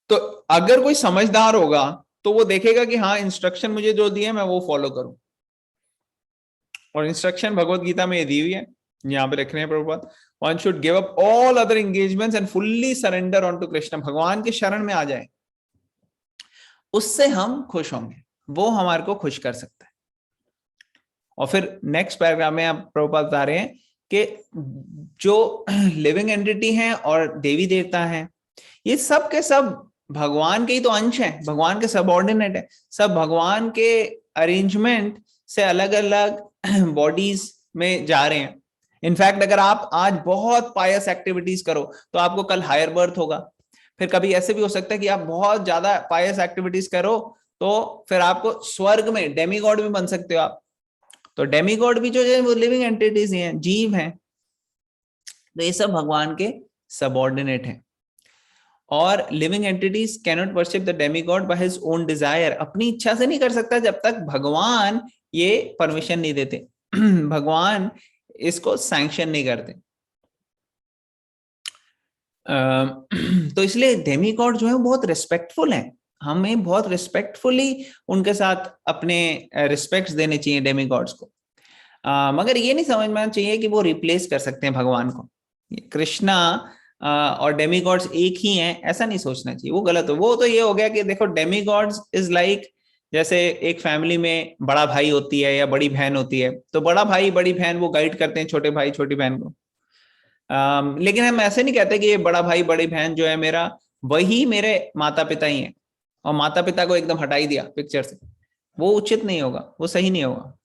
तो अगर कोई समझदार होगा तो वो देखेगा कि हाँ इंस्ट्रक्शन मुझे जो दिए मैं वो फॉलो करूं, और इंस्ट्रक्शन भगवत गीता में ये दी हुई है, यहाँ पे लिख रहे हैं Prabhupada, one should give up all other engagements and fully surrender on to Krishna. भगवान के शरण में आ जाए, उससे हम खुश होंगे, वो हमारे को खुश कर सकता है। और फिर नेक्स्ट पैराग्राफ में आप प्रभुपाद बता रहे हैं कि जो लिविंग एंटिटी हैं और देवी देवता हैं, ये सब के सब भगवान के ही तो अंश हैं, भगवान के सबऑर्डिनेट है, सब भगवान के अरेंजमेंट से अलग अलग बॉडीज में जा रहे हैं। इनफैक्ट अगर आप आज बहुत पायस एक्टिविटीज करो तो आपको कल हायर बर्थ होगा। फिर कभी ऐसे भी हो सकता है कि आप बहुत ज्यादा पायस एक्टिविटीज करो तो फिर आपको स्वर्ग में डेमीगॉड भी बन सकते हो आप। तो डेमीगॉड भी जो है वो लिविंग एंटिटीज हैं, जीव हैं। तो ये सब भगवान के सबऑर्डिनेट हैं। और living entities cannot worship the demigod by his own desire, अपनी इच्छा से नहीं कर सकता जब तक भगवान ये परमिशन नहीं देते, भगवान इसको सैंक्शन नहीं करते। तो इसलिए डेमीगॉड जो है वो बहुत रिस्पेक्टफुल है, हमें बहुत रिस्पेक्टफुली उनके साथ अपने रिस्पेक्ट्स देने चाहिए डेमीगॉड्स को। मगर ये नहीं समझना चाहिए कि वो रिप्लेस कर सकते हैं भगवान को। कृष्णा और डेमीगॉड्स एक ही हैं ऐसा नहीं सोचना चाहिए, वो गलत हो। वो तो ये हो गया कि देखो डेमीगॉड्स इज लाइक जैसे एक फैमिली में बड़ा भाई होती है या बड़ी बहन होती है, तो बड़ा भाई बड़ी बहन वो गाइड करते हैं छोटे भाई छोटी बहन को। लेकिन हम ऐसे नहीं कहते कि ये बड़ा भाई बड़ी बहन जो है मेरा वही मेरे माता पिता ही हैं, और माता पिता को एकदम हटा ही दिया पिक्चर से, वो उचित नहीं होगा, वो सही नहीं होगा।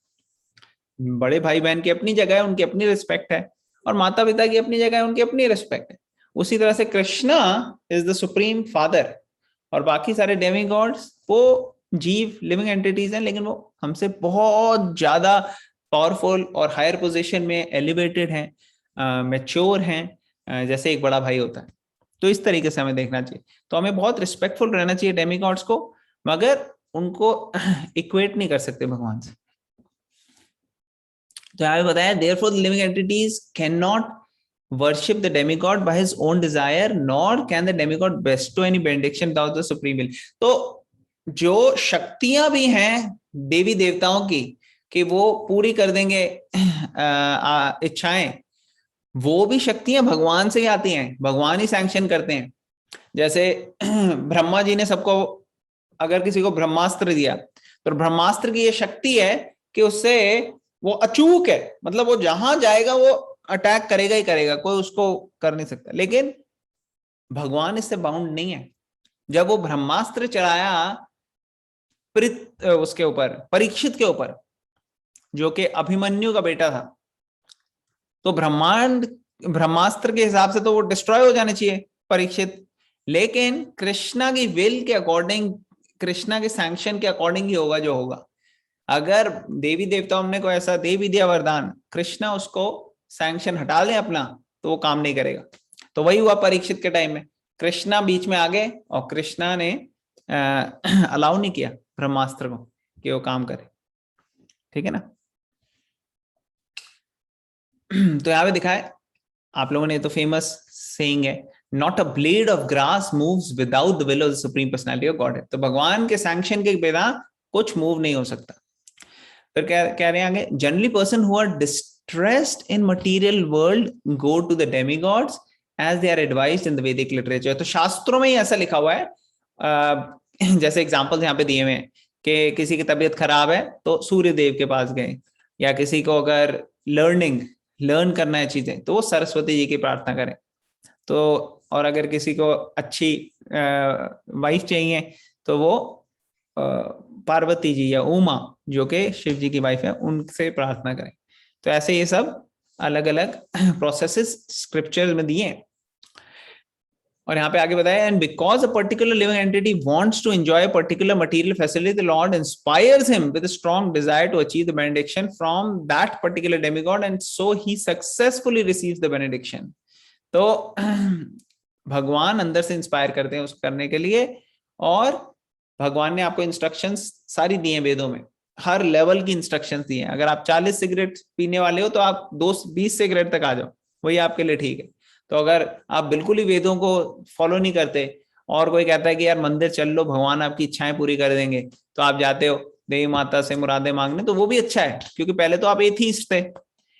बड़े भाई बहन की अपनी जगह है, उनकी अपनी रिस्पेक्ट है, और माता पिता की अपनी जगह है, उनकी अपनी रिस्पेक्ट है। उसी तरह से Krishna is the supreme father, और बाकी सारे डेमीगॉड्स वो जीव लिविंग एंटिटीज हैं, लेकिन वो हमसे बहुत ज्यादा पावरफुल और हायर पोजीशन में एलिवेटेड हैं, मैच्योर हैं, जैसे एक बड़ा भाई होता है। तो इस तरीके से हमें देखना चाहिए। तो हमें बहुत रिस्पेक्टफुल रहना चाहिए डेमीगॉड्स को, मगर उनको इक्वेट नहीं कर सकते भगवान से। तो यहाँ पे बताया therefore the living entities cannot worship the demigod by his own desire, nor can the demigod bestow any benediction without the supreme will. तो जो शक्तियां भी हैं देवी देवताओं की कि वो पूरी कर देंगे इच्छाएं, वो भी शक्तियां भगवान से ही आती हैं, भगवान ही सैंक्शन करते हैं। जैसे ब्रह्मा जी ने सबको अगर किसी को ब्रह्मास्त्र दिया, तो ब्रह्मास्त्र की ये शक्ति है कि उससे वो अचूक है, मतलब वो जहां जाएगा वो अटैक करेगा ही करेगा, कोई उसको कर नहीं सकता। लेकिन भगवान इससे बाउंड नहीं है। जब वो ब्रह्मास्त्र चढ़ाया उसके ऊपर परीक्षित के ऊपर, जो कि अभिमन्यु का बेटा था, तो ब्रह्मास्त्र के हिसाब से तो वो डिस्ट्रॉय हो जाने चाहिए परीक्षित, लेकिन कृष्णा की विल के अकॉर्डिंग, कृष्णा के सैंक्शन के अकॉर्डिंग ही होगा जो होगा। अगर देवी देवताओं ने को ऐसा दे भी दिया वरदान, कृष्णा उसको सैंक्शन हटा ले अपना, तो वो काम नहीं करेगा। तो वही हुआ परीक्षित के टाइम में, कृष्णा बीच में आ गए और कृष्णा ने अलाउ नहीं किया ब्रह्मास्त्र को कि वो काम करे। ठीक है ना। तो यहाँ पे दिखाए आप लोगों ने, तो फेमस सेइंग है, not a blade of grass moves without the will of the supreme personality of God. तो भगवान के सैंक्शन के बिना कुछ मूव नहीं हो सकता। फिर कह रहे हैं आगे, generally person who are distressed in material world go to the demigods as they are advised in the Vedic literature. तो शास्त्रों में ही ऐसा लिखा हुआ है, जैसे एग्जांपल्स यहाँ पे दिए हुए हैं कि किसी की तबीयत खराब है तो सूर्य देव के पास गए, या किसी को अगर लर्न करना है चीजें तो वो सरस्वती जी की प्रार्थना करें। तो और अगर किसी को अच्छी वाइफ चाहिए तो वो पार्वती जी या उमा जो कि शिव जी की वाइफ है उनसे प्रार्थना करें। तो ऐसे ये सब अलग अलग प्रोसेसेस स्क्रिप्चर में दिए हैं। और यहाँ पे आगे बताया, and because a particular living entity wants to enjoy particular material facility, the Lord inspires him with a strong desire to achieve the benediction from that particular demigod, and so he successfully receives the benediction. तो भगवान अंदर से inspire करते हैं उसको करने के लिए, और भगवान ने आपको इंस्ट्रक्शंस सारी दी हैं वेदों में, हर लेवल की इंस्ट्रक्शंस दी हैं। अगर आप 40 सिगरेट पीने वाले हो तो आप 20 सिगरेट तक आ जाओ, वही आपके लिए ठीक है। तो अगर आप बिल्कुल ही वेदों को फॉलो नहीं करते और कोई कहता है कि यार मंदिर चल लो भगवान आपकी इच्छाएं पूरी कर देंगे, तो आप जाते हो देवी माता से मुरादें मांगने, तो वो भी अच्छा है, क्योंकि पहले तो आप एथीस्ट थे,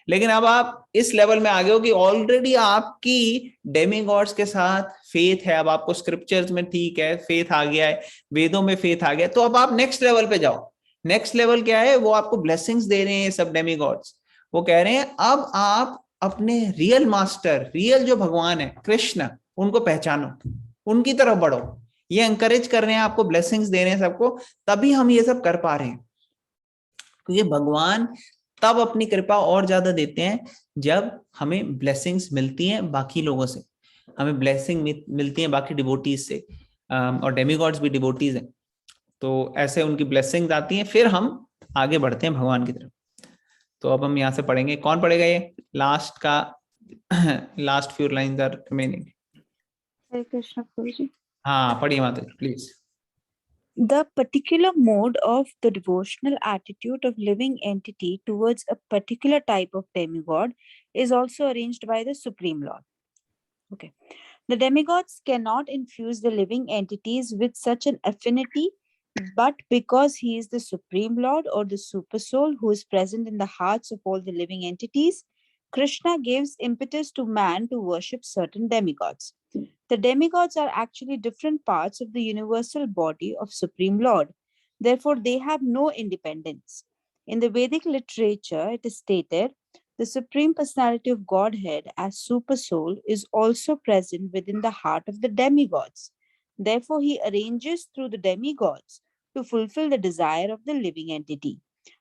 लेकिन अब आप इस लेवल में आ गए हो कि ऑलरेडी आपकी डेमीगॉड्स के साथ फेथ है। अब आपको स्क्रिप्चर्स में ठीक है फेथ आ गया है, वेदों में फेथ आ गया, तो अब आप नेक्स्ट लेवल पे जाओ। नेक्स्ट लेवल क्या है, वो आपको ब्लेसिंग्स दे रहे हैं सब डेमीगॉड्स। वो कह रहे हैं अब आप अपने रियल मास्टर, रियल जो भगवान है कृष्ण, उनको पहचानो, उनकी तरफ बढ़ो। ये एंकरेज कर रहे हैं आपको, ब्लेसिंग्स दे रहे हैं सबको, तभी हम ये सब कर पा रहे हैं। क्योंकि भगवान तब अपनी कृपा और ज्यादा देते हैं जब हमें ब्लेसिंग्स मिलती हैं बाकी लोगों से, हमें ब्लेसिंग मिलती है बाकी डिवोटीज से, और डेमीगॉड्स भी डिवोटीज हैं, तो ऐसे उनकी ब्लेसिंग्स आती हैं, फिर हम आगे बढ़ते हैं भगवान की तरफ। तो अब हम यहाँ से पढ़ेंगे, कौन पढ़ेगा ये लास्ट का last few lines are remaining. Hare Krishna, Prabhuji. हाँ पढ़िए माता जी please. The particular mode of the devotional attitude of living entity towards a particular type of demigod is also arranged by the Supreme Lord. Okay. The demigods cannot infuse the living entities with such an affinity, but because he is the Supreme Lord or the Super Soul who is present in the hearts of all the living entities, Krishna gives impetus to man to worship certain demigods. The demigods are actually different parts of the universal body of Supreme Lord. Therefore, they have no independence. In the Vedic literature, it is stated the Supreme Personality of Godhead as Super Soul is also present within the heart of the demigods. Therefore, he arranges through the demigods to fulfill the desire of the living entity.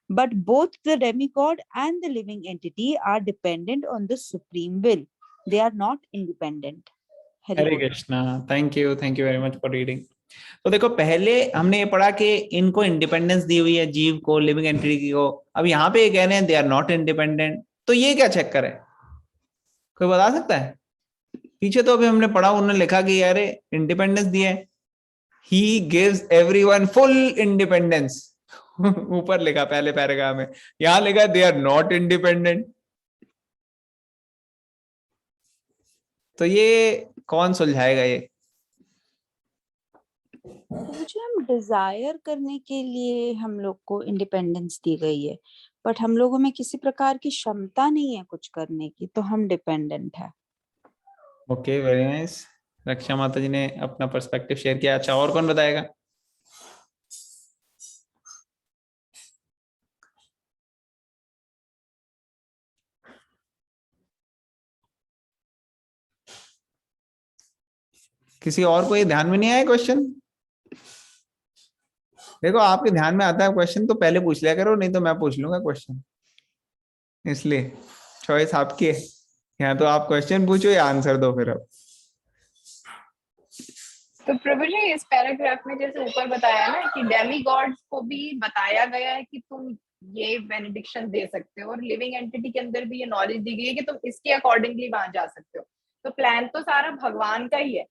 But both the demigod and the living entity are dependent on the Supreme Will. They are not independent. Hari Hare Bol. Krishna. Thank you very much for reading. तो देखो पहले हमने ये पढ़ा कि इनको independence दी हुई है जीव को, लिविंग एंटिटी को. अब यहाँ पे ये कह रहे हैं दे आर नॉट इंडिपेंडेंट. तो ये क्या चेक करें, कोई बता सकता है? पीछे तो अभी हमने पढ़ा, उन्होंने लिखा कि यार इंडिपेंडेंस दिए, ही गिव्स एवरीवन फुल इंडिपेंडेंस. ऊपर लिखा पहले पैराग्राफ में, यहाँ लिखा दे आर नॉट इंडिपेंडेंट. तो ये कौन सुलझाएगा ये? मुझे हम डिजायर करने के लिए हम लोग को इंडिपेंडेंस दी गई है, बट हम लोगों में किसी प्रकार की क्षमता नहीं है कुछ करने की, तो हम डिपेंडेंट है. Okay very nice. रक्षा माता जी ने अपना पर्सपेक्टिव शेयर किया. अच्छा और कौन बताएगा? किसी और को ये ध्यान में नहीं आया क्वेश्चन? देखो आपके ध्यान में आता है क्वेश्चन तो पहले पूछ लिया करो, नहीं तो मैं पूछ लूंगा क्वेश्चन. इसलिए चॉइस आपकी है, या तो आप क्वेश्चन पूछो या आंसर दो. फिर अब तो प्रभु जी इस पैराग्राफ में जैसे ऊपर बताया ना कि डेमीगॉड्स को भी बताया गया है कि तुम ये बेनिडिक्शन दे सकते हो, और लिविंग एंटिटी के अंदर भी ये नॉलेज दी गई है कि तुम इसके अकॉर्डिंगली वहां जा सकते हो. तो प्लान तो सारा भगवान का ही है,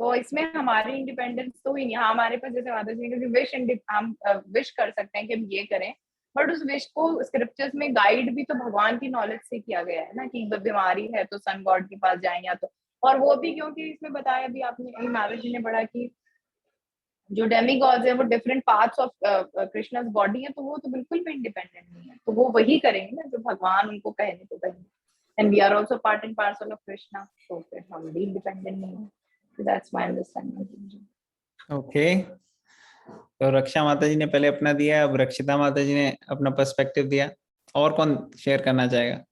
तो इसमें हमारी इंडिपेंडेंस तो ही नहीं. हाँ हमारे पास जैसे माता जी ने विश, हम विश कर सकते हैं कि हम ये करें, बट उस विश को स्क्रिप्चर्स में गाइड भी तो भगवान की नॉलेज से किया गया है ना, कि बीमारी है तो सन गॉड के पास जाएं, या तो, और वो भी क्योंकि इसमें बताया भी आपने, माता जी ने पढ़ा कि जो डेमीगॉड्स है वो डिफरेंट पार्ट्स ऑफ कृष्णा's बॉडी है, तो वो तो बिल्कुल भी इंडिपेंडेंट नहीं है. तो वो वही करेंगे ना जो भगवान उनको कहने को कहेंगे. And we are also part and parcel of Krishna, तो फिर हम भी इंडिपेंडेंट नहीं है. So that's my understanding. Okay. तो रक्षा माता जी ने पहले अपना दिया, अब रक्षिता माता जी ने अपना पर्सपेक्टिव दिया. और कौन शेयर करना चाहेगा?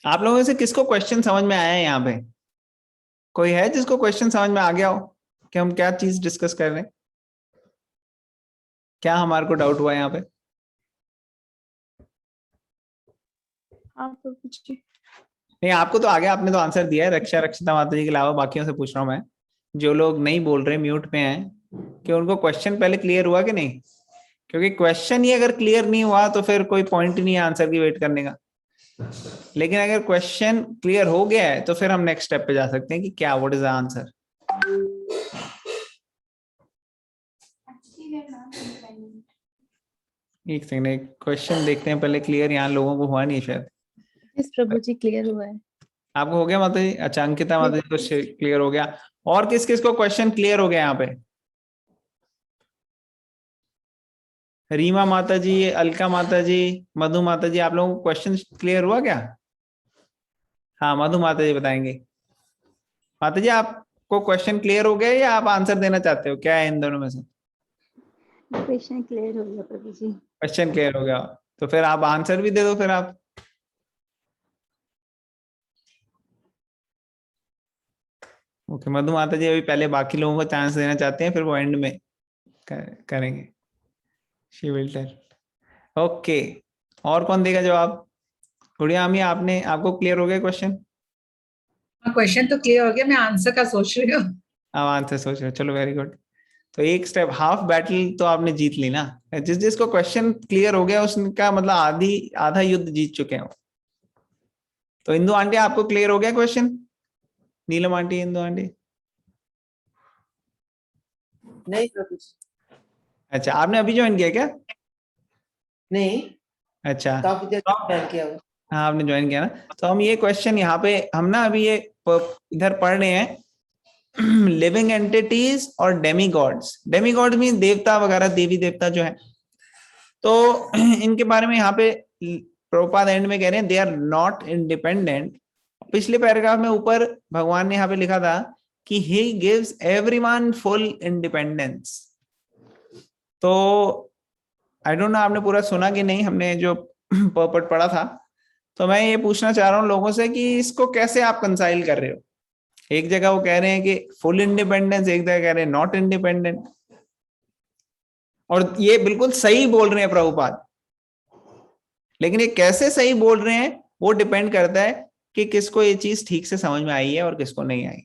आप लोगों में से किसको क्वेश्चन समझ में आया है? यहाँ पे कोई है जिसको क्वेश्चन समझ में आ गया हो कि हम क्या चीज डिस्कस कर रहे हैं? क्या हमारे को डाउट हुआ यहाँ पे? नहीं आपको तो आ गया, आपने तो आंसर दिया है. रक्षिता माता जी के अलावा बाकियों से पूछ रहा हूँ मैं, जो लोग नहीं बोल रहे, म्यूट पे हैं, कि उनको क्वेश्चन पहले क्लियर हुआ कि नहीं? क्योंकि क्वेश्चन ही अगर क्लियर नहीं हुआ तो फिर कोई पॉइंट नहीं है आंसर की वेट करने का. लेकिन अगर क्वेश्चन क्लियर हो गया है तो फिर हम नेक्स्ट स्टेप पे जा सकते हैं कि क्या, व्हाट इज द आंसर. एक सेकंड, क्वेश्चन देखते हैं पहले. क्लियर यहाँ लोगों को हुआ नहीं शायद. प्रभु जी क्लियर हुआ है. आपको हो गया माता जी? अच्छा अंकिता माता जी को क्लियर हो गया. और किस किस को क्वेश्चन क्लियर हो गया यहाँ पे? रीमा माता जी, अलका माता जी, मधु माता जी, आप लोगों को क्वेश्चन क्लियर हुआ क्या? हाँ मधु माता जी बताएंगे. माता जी आपको क्वेश्चन क्लियर हो गया या आप आंसर देना चाहते हो? क्या है इन दोनों में से? क्वेश्चन क्लियर हो गया प्रभु जी. क्वेश्चन क्लियर हो गया तो फिर आप आंसर भी दे दो. फिर आप ओके. मधु माता जी अभी पहले बाकी लोगों को चांस देना चाहते हैं, फिर वो एंड में करेंगे. She will tell. ओके. और कौन देगा जवाब? गुड़िया अमी, आपको क्लियर हो गया क्वेश्चन? क्वेश्चन तो क्लियर हो गया, मैं आंसर का सोच रही हूँ. आप आंसर सोच रहे हो, चलो वेरी गुड. तो एक स्टेप, हाफ बैटल तो आपने जीत ली ना। जिसको क्वेश्चन क्लियर हो गया उसका मतलब आधा युद्ध जीत चुके हैं। तो इंदु आंटी आपको क्लियर हो गया क्वेश्चन? नीलम आंटी, इंदु आंटी? नहीं प्रभु जी। अच्छा, आपने अभी ज्वाइन किया क्या? नहीं, अच्छा, काफी देर ज्वाइन किया हुआ। हाँ आपने ज्वाइन किया ना। तो हम ये क्वेश्चन यहाँ पे हम ना अभी ये इधर पढ़ रहे हैं लिविंग एंटिटीज और Demi God's. Demi God's mean देवता वगैरह, देवी देवता जो है। तो इनके बारे में यहाँ पे प्रभुपाद एंड में कह रहे हैं दे आर नॉट इंडिपेंडेंट। पिछले पैराग्राफ में ऊपर भगवान ने यहाँ पे लिखा था कि ही गिव्स एवरीवन फुल इंडिपेंडेंस। तो आई डोंट नो आपने पूरा सुना कि नहीं, हमने जो पर्पट पढ़ा था। तो मैं ये पूछना चाह रहा हूँ लोगों से कि इसको कैसे आप कंसाइल कर रहे हो? एक जगह वो कह रहे हैं कि फुल इंडिपेंडेंस, एक जगह कह रहे हैं नॉट इंडिपेंडेंट। और ये बिल्कुल सही बोल रहे हैं प्रभुपाद, लेकिन ये कैसे सही बोल रहे हैं वो डिपेंड करता है कि किसको ये चीज ठीक से समझ में आई है और किसको नहीं आई।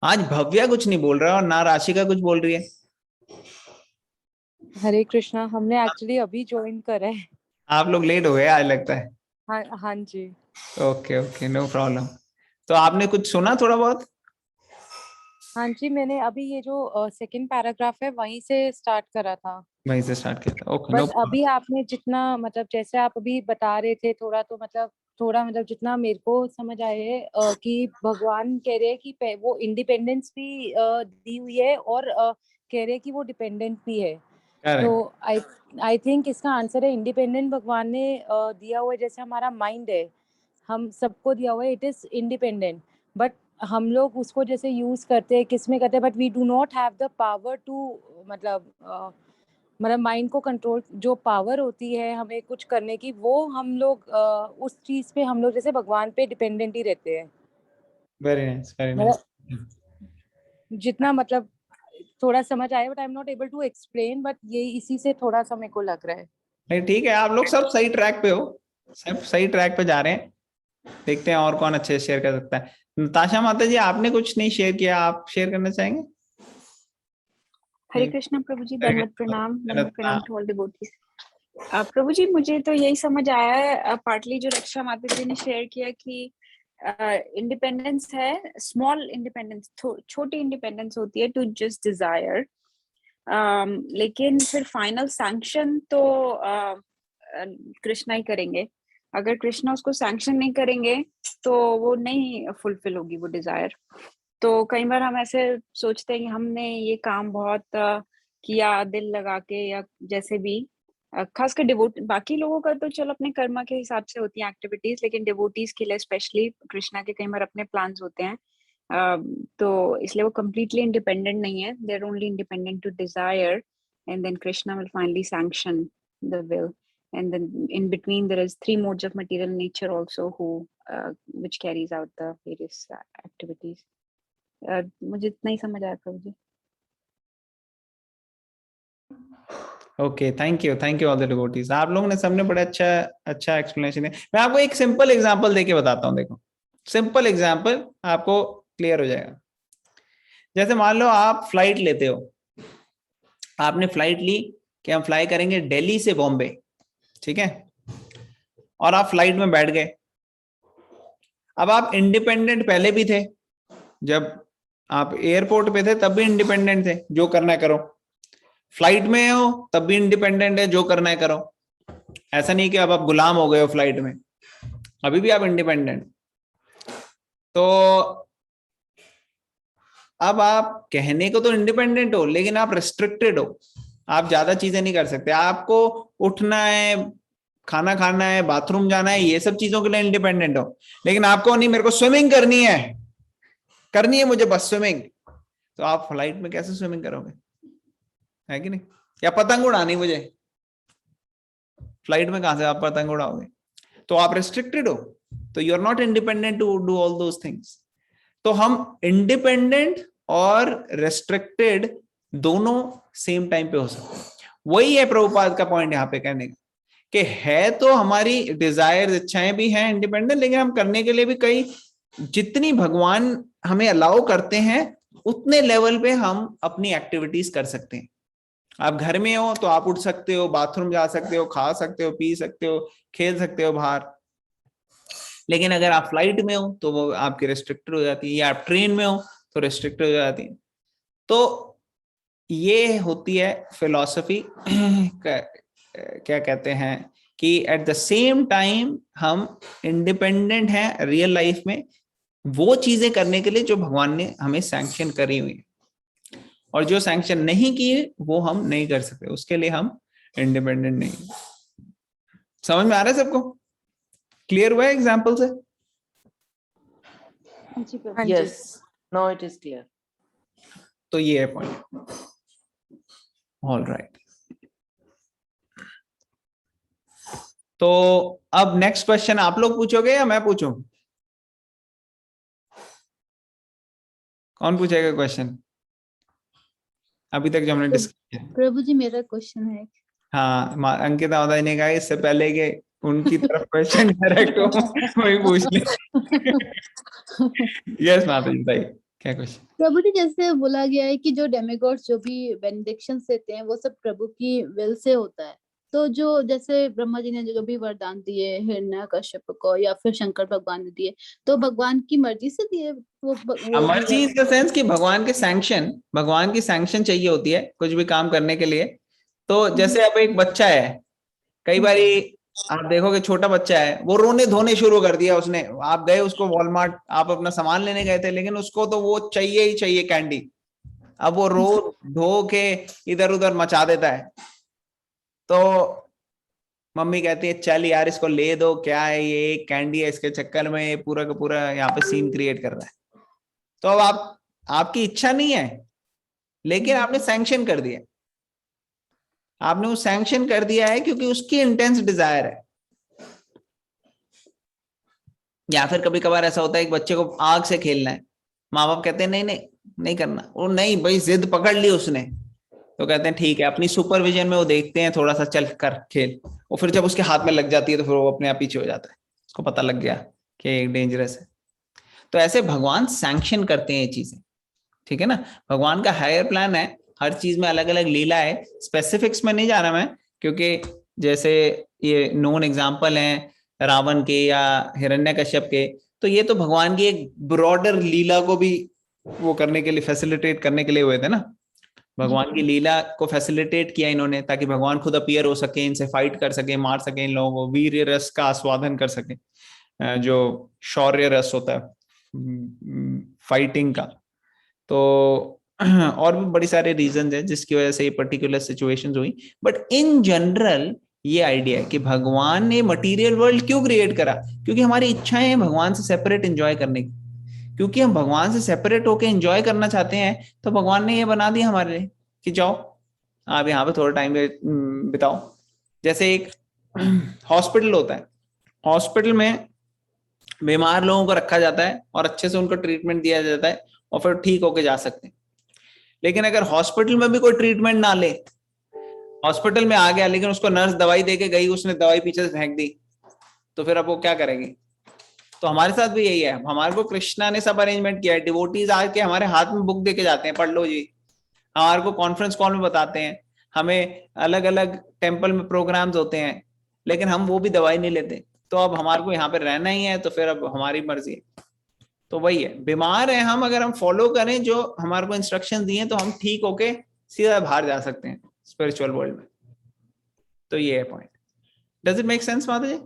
आज भव्या कुछ नहीं बोल रहा और ना राशिका कुछ बोल रही है। हरे कृष्णा, हमने एक्चुअली अभी ज्वाइन करा है। आप लोग लेट हो गए आज लगता है। हाँ जी। Okay okay, no problem. तो आपने कुछ सुना थोड़ा बहुत? हाँ जी, मैंने अभी ये जो सेकंड पैराग्राफ है वहीं से स्टार्ट करा था। वहीं से स्टार्ट किया था, ओके नो बट अभी आपने जितना मतलब जैसे आप अभी बता रहे थे थोड़ा मतलब जितना मेरे को समझ आया है कि भगवान कह रहे हैं कि वो इंडिपेंडेंस भी दी हुई है और कह रहे हैं कि वो डिपेंडेंट भी है। तो आई थिंक इसका आंसर है इंडिपेंडेंट भगवान ने दिया हुआ है। जैसे हमारा माइंड है, हम सबको दिया हुआ है, इट इज इंडिपेंडेंट। बट हम लोग उसको जैसे यूज करते हैं, किसमें करते हैं, but we do not have the power to मतलब माइंड को कंट्रोल, जो पावर होती है हमें कुछ करने की, वो हम लोग उस चीज पे हम लोग जैसे भगवान पे डिपेंडेंट ही रहते हैं। Very nice, very nice. जितना मतलब थोड़ा समझ आया, but I am not able to explain, but ये इसी से थोड़ा सा मेरे को लग रहा है। नहीं ठीक है, आप लोग सब सही ट्रैक पे हो, सब सही ट्रैक पे जा रहे हैं। देखते हैं और कौन अच्छे से शेयर कर सकता है। नताशा माता जी, आपने कुछ नहीं शेयर किया, आप शेयर करना चाहेंगे? हरे कृष्णा प्रभु जी, दंडवत प्रणाम, दंडवत प्रणाम टू ऑल डिवोटीज। प्रभु जी, मुझे तो यही समझ आया है पार्टली जो रक्षा माता जी ने शेयर किया कि इंडिपेंडेंस है, स्मॉल इंडिपेंडेंस, छोटी इंडिपेंडेंस होती है टू जस्ट डिजायर, लेकिन फिर फाइनल सैंक्शन तो कृष्णा ही करेंगे। अगर कृष्णा उसको सैंक्शन नहीं करेंगे तो वो नहीं फुलफिल होगी वो डिजायर। तो कई बार हम ऐसे सोचते हैं कि हमने ये काम बहुत किया दिल लगा के या जैसे भी, खासकर डिवोट, बाकी लोगों का तो चलो अपने कर्मा के हिसाब से होती हैं एक्टिविटीज, लेकिन डिवोटीज के लिए स्पेशली कृष्णा के कई बार अपने प्लान्स होते हैं। तो इसलिए वो completely इंडिपेंडेंट नहीं है, they are only independent to desire, and then Krishna will finally sanction the will, and then in between there is 3 modes of material nature also who which carries out the various activities. मुझे इतना ही समझ आया प्रभु जी। Okay, thank you all the devotees. आप लोगों ने सबने बड़ा अच्छा एक्सप्लेनेशन दिया। मैं आपको एक सिंपल एग्जांपल देके बताता हूँ। देखो, सिंपल एग्जांपल, आपको क्लियर हो जाएगा। जैसे मान लो आप फ्लाइट लेते हो, आपने फ्लाइट ली कि हम फ्लाई करेंगे दिल्ली से बॉम्बे, ठीक है, और आप फ्लाइट में बैठ गए। अब आप इंडिपेंडेंट पहले भी थे, जब आप एयरपोर्ट पे थे तब भी इंडिपेंडेंट थे, जो करना है करो। फ्लाइट में हो तब भी इंडिपेंडेंट है, जो करना है करो। ऐसा नहीं कि अब आप गुलाम हो गए हो फ्लाइट में, अभी भी आप इंडिपेंडेंट। तो अब आप कहने को तो इंडिपेंडेंट हो, लेकिन आप रिस्ट्रिक्टेड हो, आप ज्यादा चीजें नहीं कर सकते। आपको उठना है, खाना खाना है, बाथरूम जाना है, ये सब चीजों के लिए इंडिपेंडेंट हो। लेकिन आपको नहीं, मेरे को स्विमिंग करनी है मुझे बस स्विमिंग, तो आप फ्लाइट में कैसे स्विमिंग करोगे? है कि नहीं? या पतंग उड़ानी मुझे, फ्लाइट में कहां से आप पतंग उड़ाओगे? तो आप रिस्ट्रिक्टेड हो, तो you are not independent to do all those things. तो हम इंडिपेंडेंट और रेस्ट्रिक्टेड दोनों सेम टाइम पे हो सकते हैं। वही है प्रभुपाद का पॉइंट यहाँ पे कहने का, कि है तो हमारी डिजायर, इच्छाएं भी हैं इंडिपेंडेंट, लेकिन हम करने के लिए भी कई, जितनी भगवान हमें अलाउ करते हैं उतने लेवल पे हम अपनी एक्टिविटीज कर सकते हैं। आप घर में हो तो आप उठ सकते हो, बाथरूम जा सकते हो, खा सकते हो, पी सकते हो, खेल सकते हो बाहर। लेकिन अगर आप फ्लाइट में हो तो वो आपकी रिस्ट्रिक्टेड हो जाती है, या आप ट्रेन में हो तो रिस्ट्रिक्टेड हो जाती है। तो ये होती है फिलॉसफी क्या कहते हैं कि एट द सेम टाइम हम इंडिपेंडेंट हैं रियल लाइफ में वो चीजें करने के लिए जो भगवान ने हमें सैंक्शन करी हुई है, और जो सैंक्शन नहीं किए वो हम नहीं कर सकते, उसके लिए हम इंडिपेंडेंट नहीं। समझ में आ रहा है सबको? क्लियर हुआ है एग्जाम्पल से? हाँ जी प्रभु। Yes. Now it is clear. तो ये है पॉइंट। ऑल राइट, तो अब नेक्स्ट क्वेश्चन आप लोग पूछोगे या मैं पूछूं? कौन पूछेगा क्वेश्चन अभी तक जो हमने डिस्कस किया? प्रभु जी मेरा क्वेश्चन है। हाँ, अंकिता उदय ने कहा इससे पहले कि उनकी तरफ क्वेश्चन डायरेक्ट हो वही पूछ ले। यस माता जी बताइए क्या क्वेश्चन? प्रभु जी जैसे बोला गया है कि जो डेमिगॉड्स जो भी बेनिडिक्शन देते हैं वो सब प्रभु की विल से होता है। तो जो जैसे ब्रह्मा जी ने जो भी वरदान दिए हिरण्यकश्यप को या फिर शंकर भगवान ने दिए, तो भगवान की मर्जी से दिए वो मर्जी इन द सेंस कि भगवान की सैंक्शन चाहिए होती है कुछ भी काम करने के लिए। तो जैसे अब एक बच्चा है, कई बारी आप देखोगे छोटा बच्चा है वो रोने धोने शुरू कर दिया उसने, आप गए उसको वॉलमार्ट, आप अपना सामान लेने गए थे, लेकिन उसको तो वो चाहिए ही चाहिए कैंडी। अब वो रो धो के इधर उधर मचा देता है, तो मम्मी कहती है चल यार इसको ले दो, क्या है ये एक कैंडी है, इसके चक्कर में ये पूरा का पूरा यहाँ पे सीन क्रिएट कर रहा है। तो अब आपकी इच्छा नहीं है लेकिन आपने सैंक्शन कर दिया, आपने वो सैंक्शन कर दिया है क्योंकि उसकी इंटेंस डिजायर है। या फिर कभी कभार ऐसा होता है एक बच्चे को आग से खेलना है, माँ बाप कहते हैं नहीं नहीं नहीं करना, वो नहीं भाई जिद पकड़ ली उसने, तो कहते हैं ठीक है, अपनी सुपरविजन में वो देखते हैं थोड़ा सा चल कर खेल, और फिर जब उसके हाथ में लग जाती है तो फिर वो अपने आप पीछे हो जाता है, उसको पता लग गया कि एक डेंजरस है। तो ऐसे भगवान सैंक्शन करते हैं ये चीजें, ठीक है ना। भगवान का हायर प्लान है, हर चीज में अलग अलग लीला है, स्पेसिफिक्स में नहीं जा रहा मैं, क्योंकि जैसे ये नोन एग्जाम्पल हैं रावण के या हिरण्यकश्यप के, तो ये तो भगवान की एक ब्रॉडर लीला को भी वो करने के लिए, फैसिलिटेट करने के लिए हुए थे ना। भगवान की लीला को फैसिलिटेट किया इन्होंने ताकि भगवान खुद अपीयर हो सके, इनसे फाइट कर सके, मार सके इन लोगों को, वीर रस का आस्वादन कर सके, जो शौर्य रस होता है फाइटिंग का। तो और भी बड़ी सारे रीजन है जिसकी वजह से ये पर्टिकुलर सिचुएशंस हुई, बट इन जनरल ये आइडिया है कि भगवान ने मटेरियल वर्ल्ड क्यों क्रिएट करा, क्योंकि हमारी इच्छाएं हैं भगवान से सेपरेट एंजॉय करने की, क्योंकि हम भगवान से सेपरेट होकर एंजॉय करना चाहते हैं, तो भगवान ने ये बना दिया हमारे लिए कि जाओ आप यहाँ पे थोड़ा टाइम बिताओ। जैसे एक हॉस्पिटल होता है, हॉस्पिटल में बीमार लोगों को रखा जाता है और अच्छे से उनको ट्रीटमेंट दिया जाता है और फिर ठीक होके जा सकते हैं। लेकिन अगर हॉस्पिटल में भी कोई ट्रीटमेंट ना ले, हॉस्पिटल में आ गया लेकिन उसको नर्स दवाई देके गई, उसने दवाई पीछे से फेंक दी, तो फिर अब वो क्या करेगी। तो हमारे साथ भी यही है, हमारे को कृष्णा ने सब अरेंजमेंट किया है, डिवोटीज आके हमारे हाथ में बुक देके जाते हैं, पढ़ लो जी, हमारे को कॉन्फ्रेंस कॉल में बताते हैं, हमें अलग अलग टेम्पल में प्रोग्राम्स होते हैं, लेकिन हम वो भी दवाई नहीं लेते। तो अब हमारे को यहाँ पे रहना ही है, तो फिर अब हमारी मर्जी है। तो वही है, बीमार है हम, अगर हम फॉलो करें जो हमारे को इंस्ट्रक्शन दिए तो हम ठीक होके सीधा बाहर जा सकते हैं स्पिरिचुअल वर्ल्ड में। तो ये है point. Does it make sense माता जी?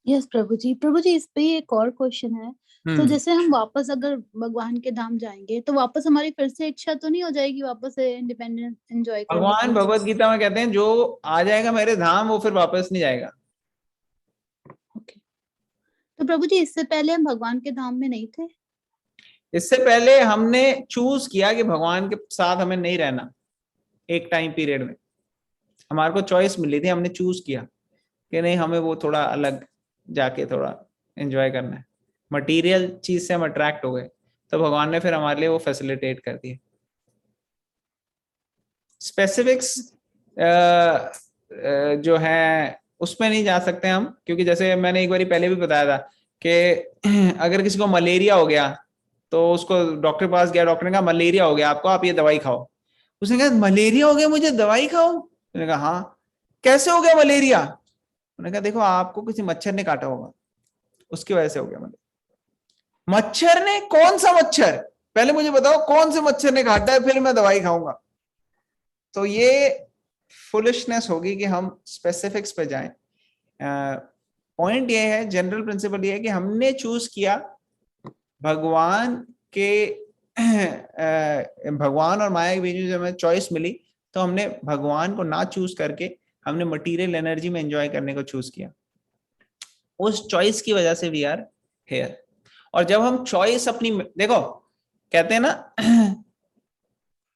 यस प्रभु जी। प्रभु जी इस पे एक और क्वेश्चन है, तो जैसे हम वापस अगर भगवान के धाम जाएंगे तो वापस हमारी फिर से इच्छा तो नहीं हो जाएगी वापस से इंडिपेंडेंस एंजॉय करने भगवान की? भगवत गीता में कहते हैं जो आ जाएगा मेरे धाम वो फिर वापस नहीं जाएगा। ओके, तो प्रभु जी इससे पहले हम भगवान के धाम में नहीं थे? इससे पहले हमने चूज किया कि भगवान के साथ हमें नहीं रहना, एक टाइम पीरियड में हमारे को चॉइस मिली थी, हमने चूज किया कि नहीं हमें वो थोड़ा अलग जाके थोड़ा एंजॉय करना है, मटेरियल चीज से हम अट्रैक्ट हो गए, तो भगवान ने फिर हमारे लिए वो फैसिलिटेट कर दिया। स्पेसिफिक्स जो है उसमें नहीं जा सकते हम, क्योंकि जैसे मैंने एक बार पहले भी बताया था कि अगर किसी को मलेरिया हो गया तो उसको डॉक्टर के पास गया, डॉक्टर ने कहा मलेरिया हो गया आपको, आप ये दवाई खाओ। उसने कहा मलेरिया हो गया मुझे, दवाई खाओ? उसने कहा हाँ। कैसे हो गया मलेरिया? उन्होंने कहा देखो आपको किसी मच्छर ने काटा होगा, उसकी वजह से हो गया मलेरिया। मच्छर ने? कौन सा मच्छर? पहले मुझे बताओ कौन से मच्छर ने काटा है, फिर मैं दवाई खाऊंगा। तो ये फुलिशनेस होगी कि हम स्पेसिफिक्स पे जाएं। पॉइंट ये है, जनरल प्रिंसिपल ये है कि हमने चूज किया भगवान के भगवान और माया के बीच में जब हमें चॉइस मिली, तो हमने भगवान को ना चूज करके हमने मटेरियल एनर्जी में एंजॉय करने को चूज किया। उस चॉइस की वजह से वी आर हियर। और जब हम चॉइस अपनी, देखो कहते हैं ना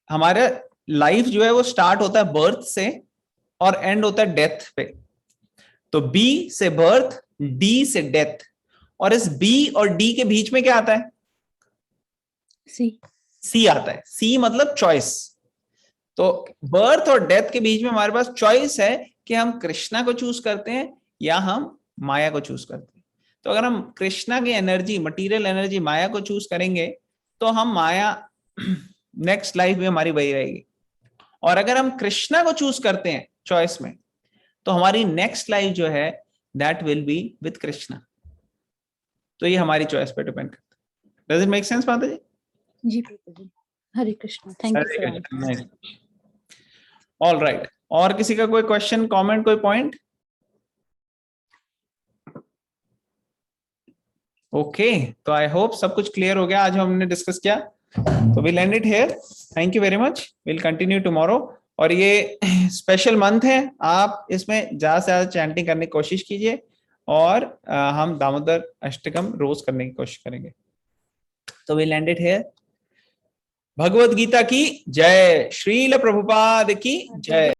हमारे लाइफ जो है वो स्टार्ट होता है बर्थ से और एंड होता है डेथ पे। तो बी से बर्थ, डी से डेथ, और इस बी और डी के बीच में क्या आता है? सी आता है। सी मतलब चॉइस। तो बर्थ और डेथ के बीच में हमारे पास चॉइस है कि हम कृष्णा को चूज करते हैं या हम माया को चूज करते हैं। तो अगर हम कृष्णा की एनर्जी, मटेरियल एनर्जी, माया को चूज करेंगे तो हम माया नेक्स्ट लाइफ में हमारी वही रहेगी। और अगर हम कृष्णा को चूज करते हैं चॉइस में, तो हमारी नेक्स्ट लाइफ जो है that will be with Krishna. तो ये हमारी चॉइस पे डिपेंड करता है। डज इट मेक सेंस माता जी? जी प्रभु जी, Hare Krishna, thank you sir. All right, और किसी का कोई क्वेश्चन, कमेंट, कोई पॉइंट? ओके, तो आई होप सब कुछ क्लियर हो गया आज हमने डिस्कस किया। तो will end it here. Thank you very much, will continue tomorrow. और ये स्पेशल मंथ है, आप इसमें ज्यादा से ज्यादा चैंटिंग करने की कोशिश कीजिए और हम दामोदर अष्टकम रोज करने की कोशिश करेंगे। तो will end it here. Bhagavad Gita की जय, श्रील प्रभुपाद की जय।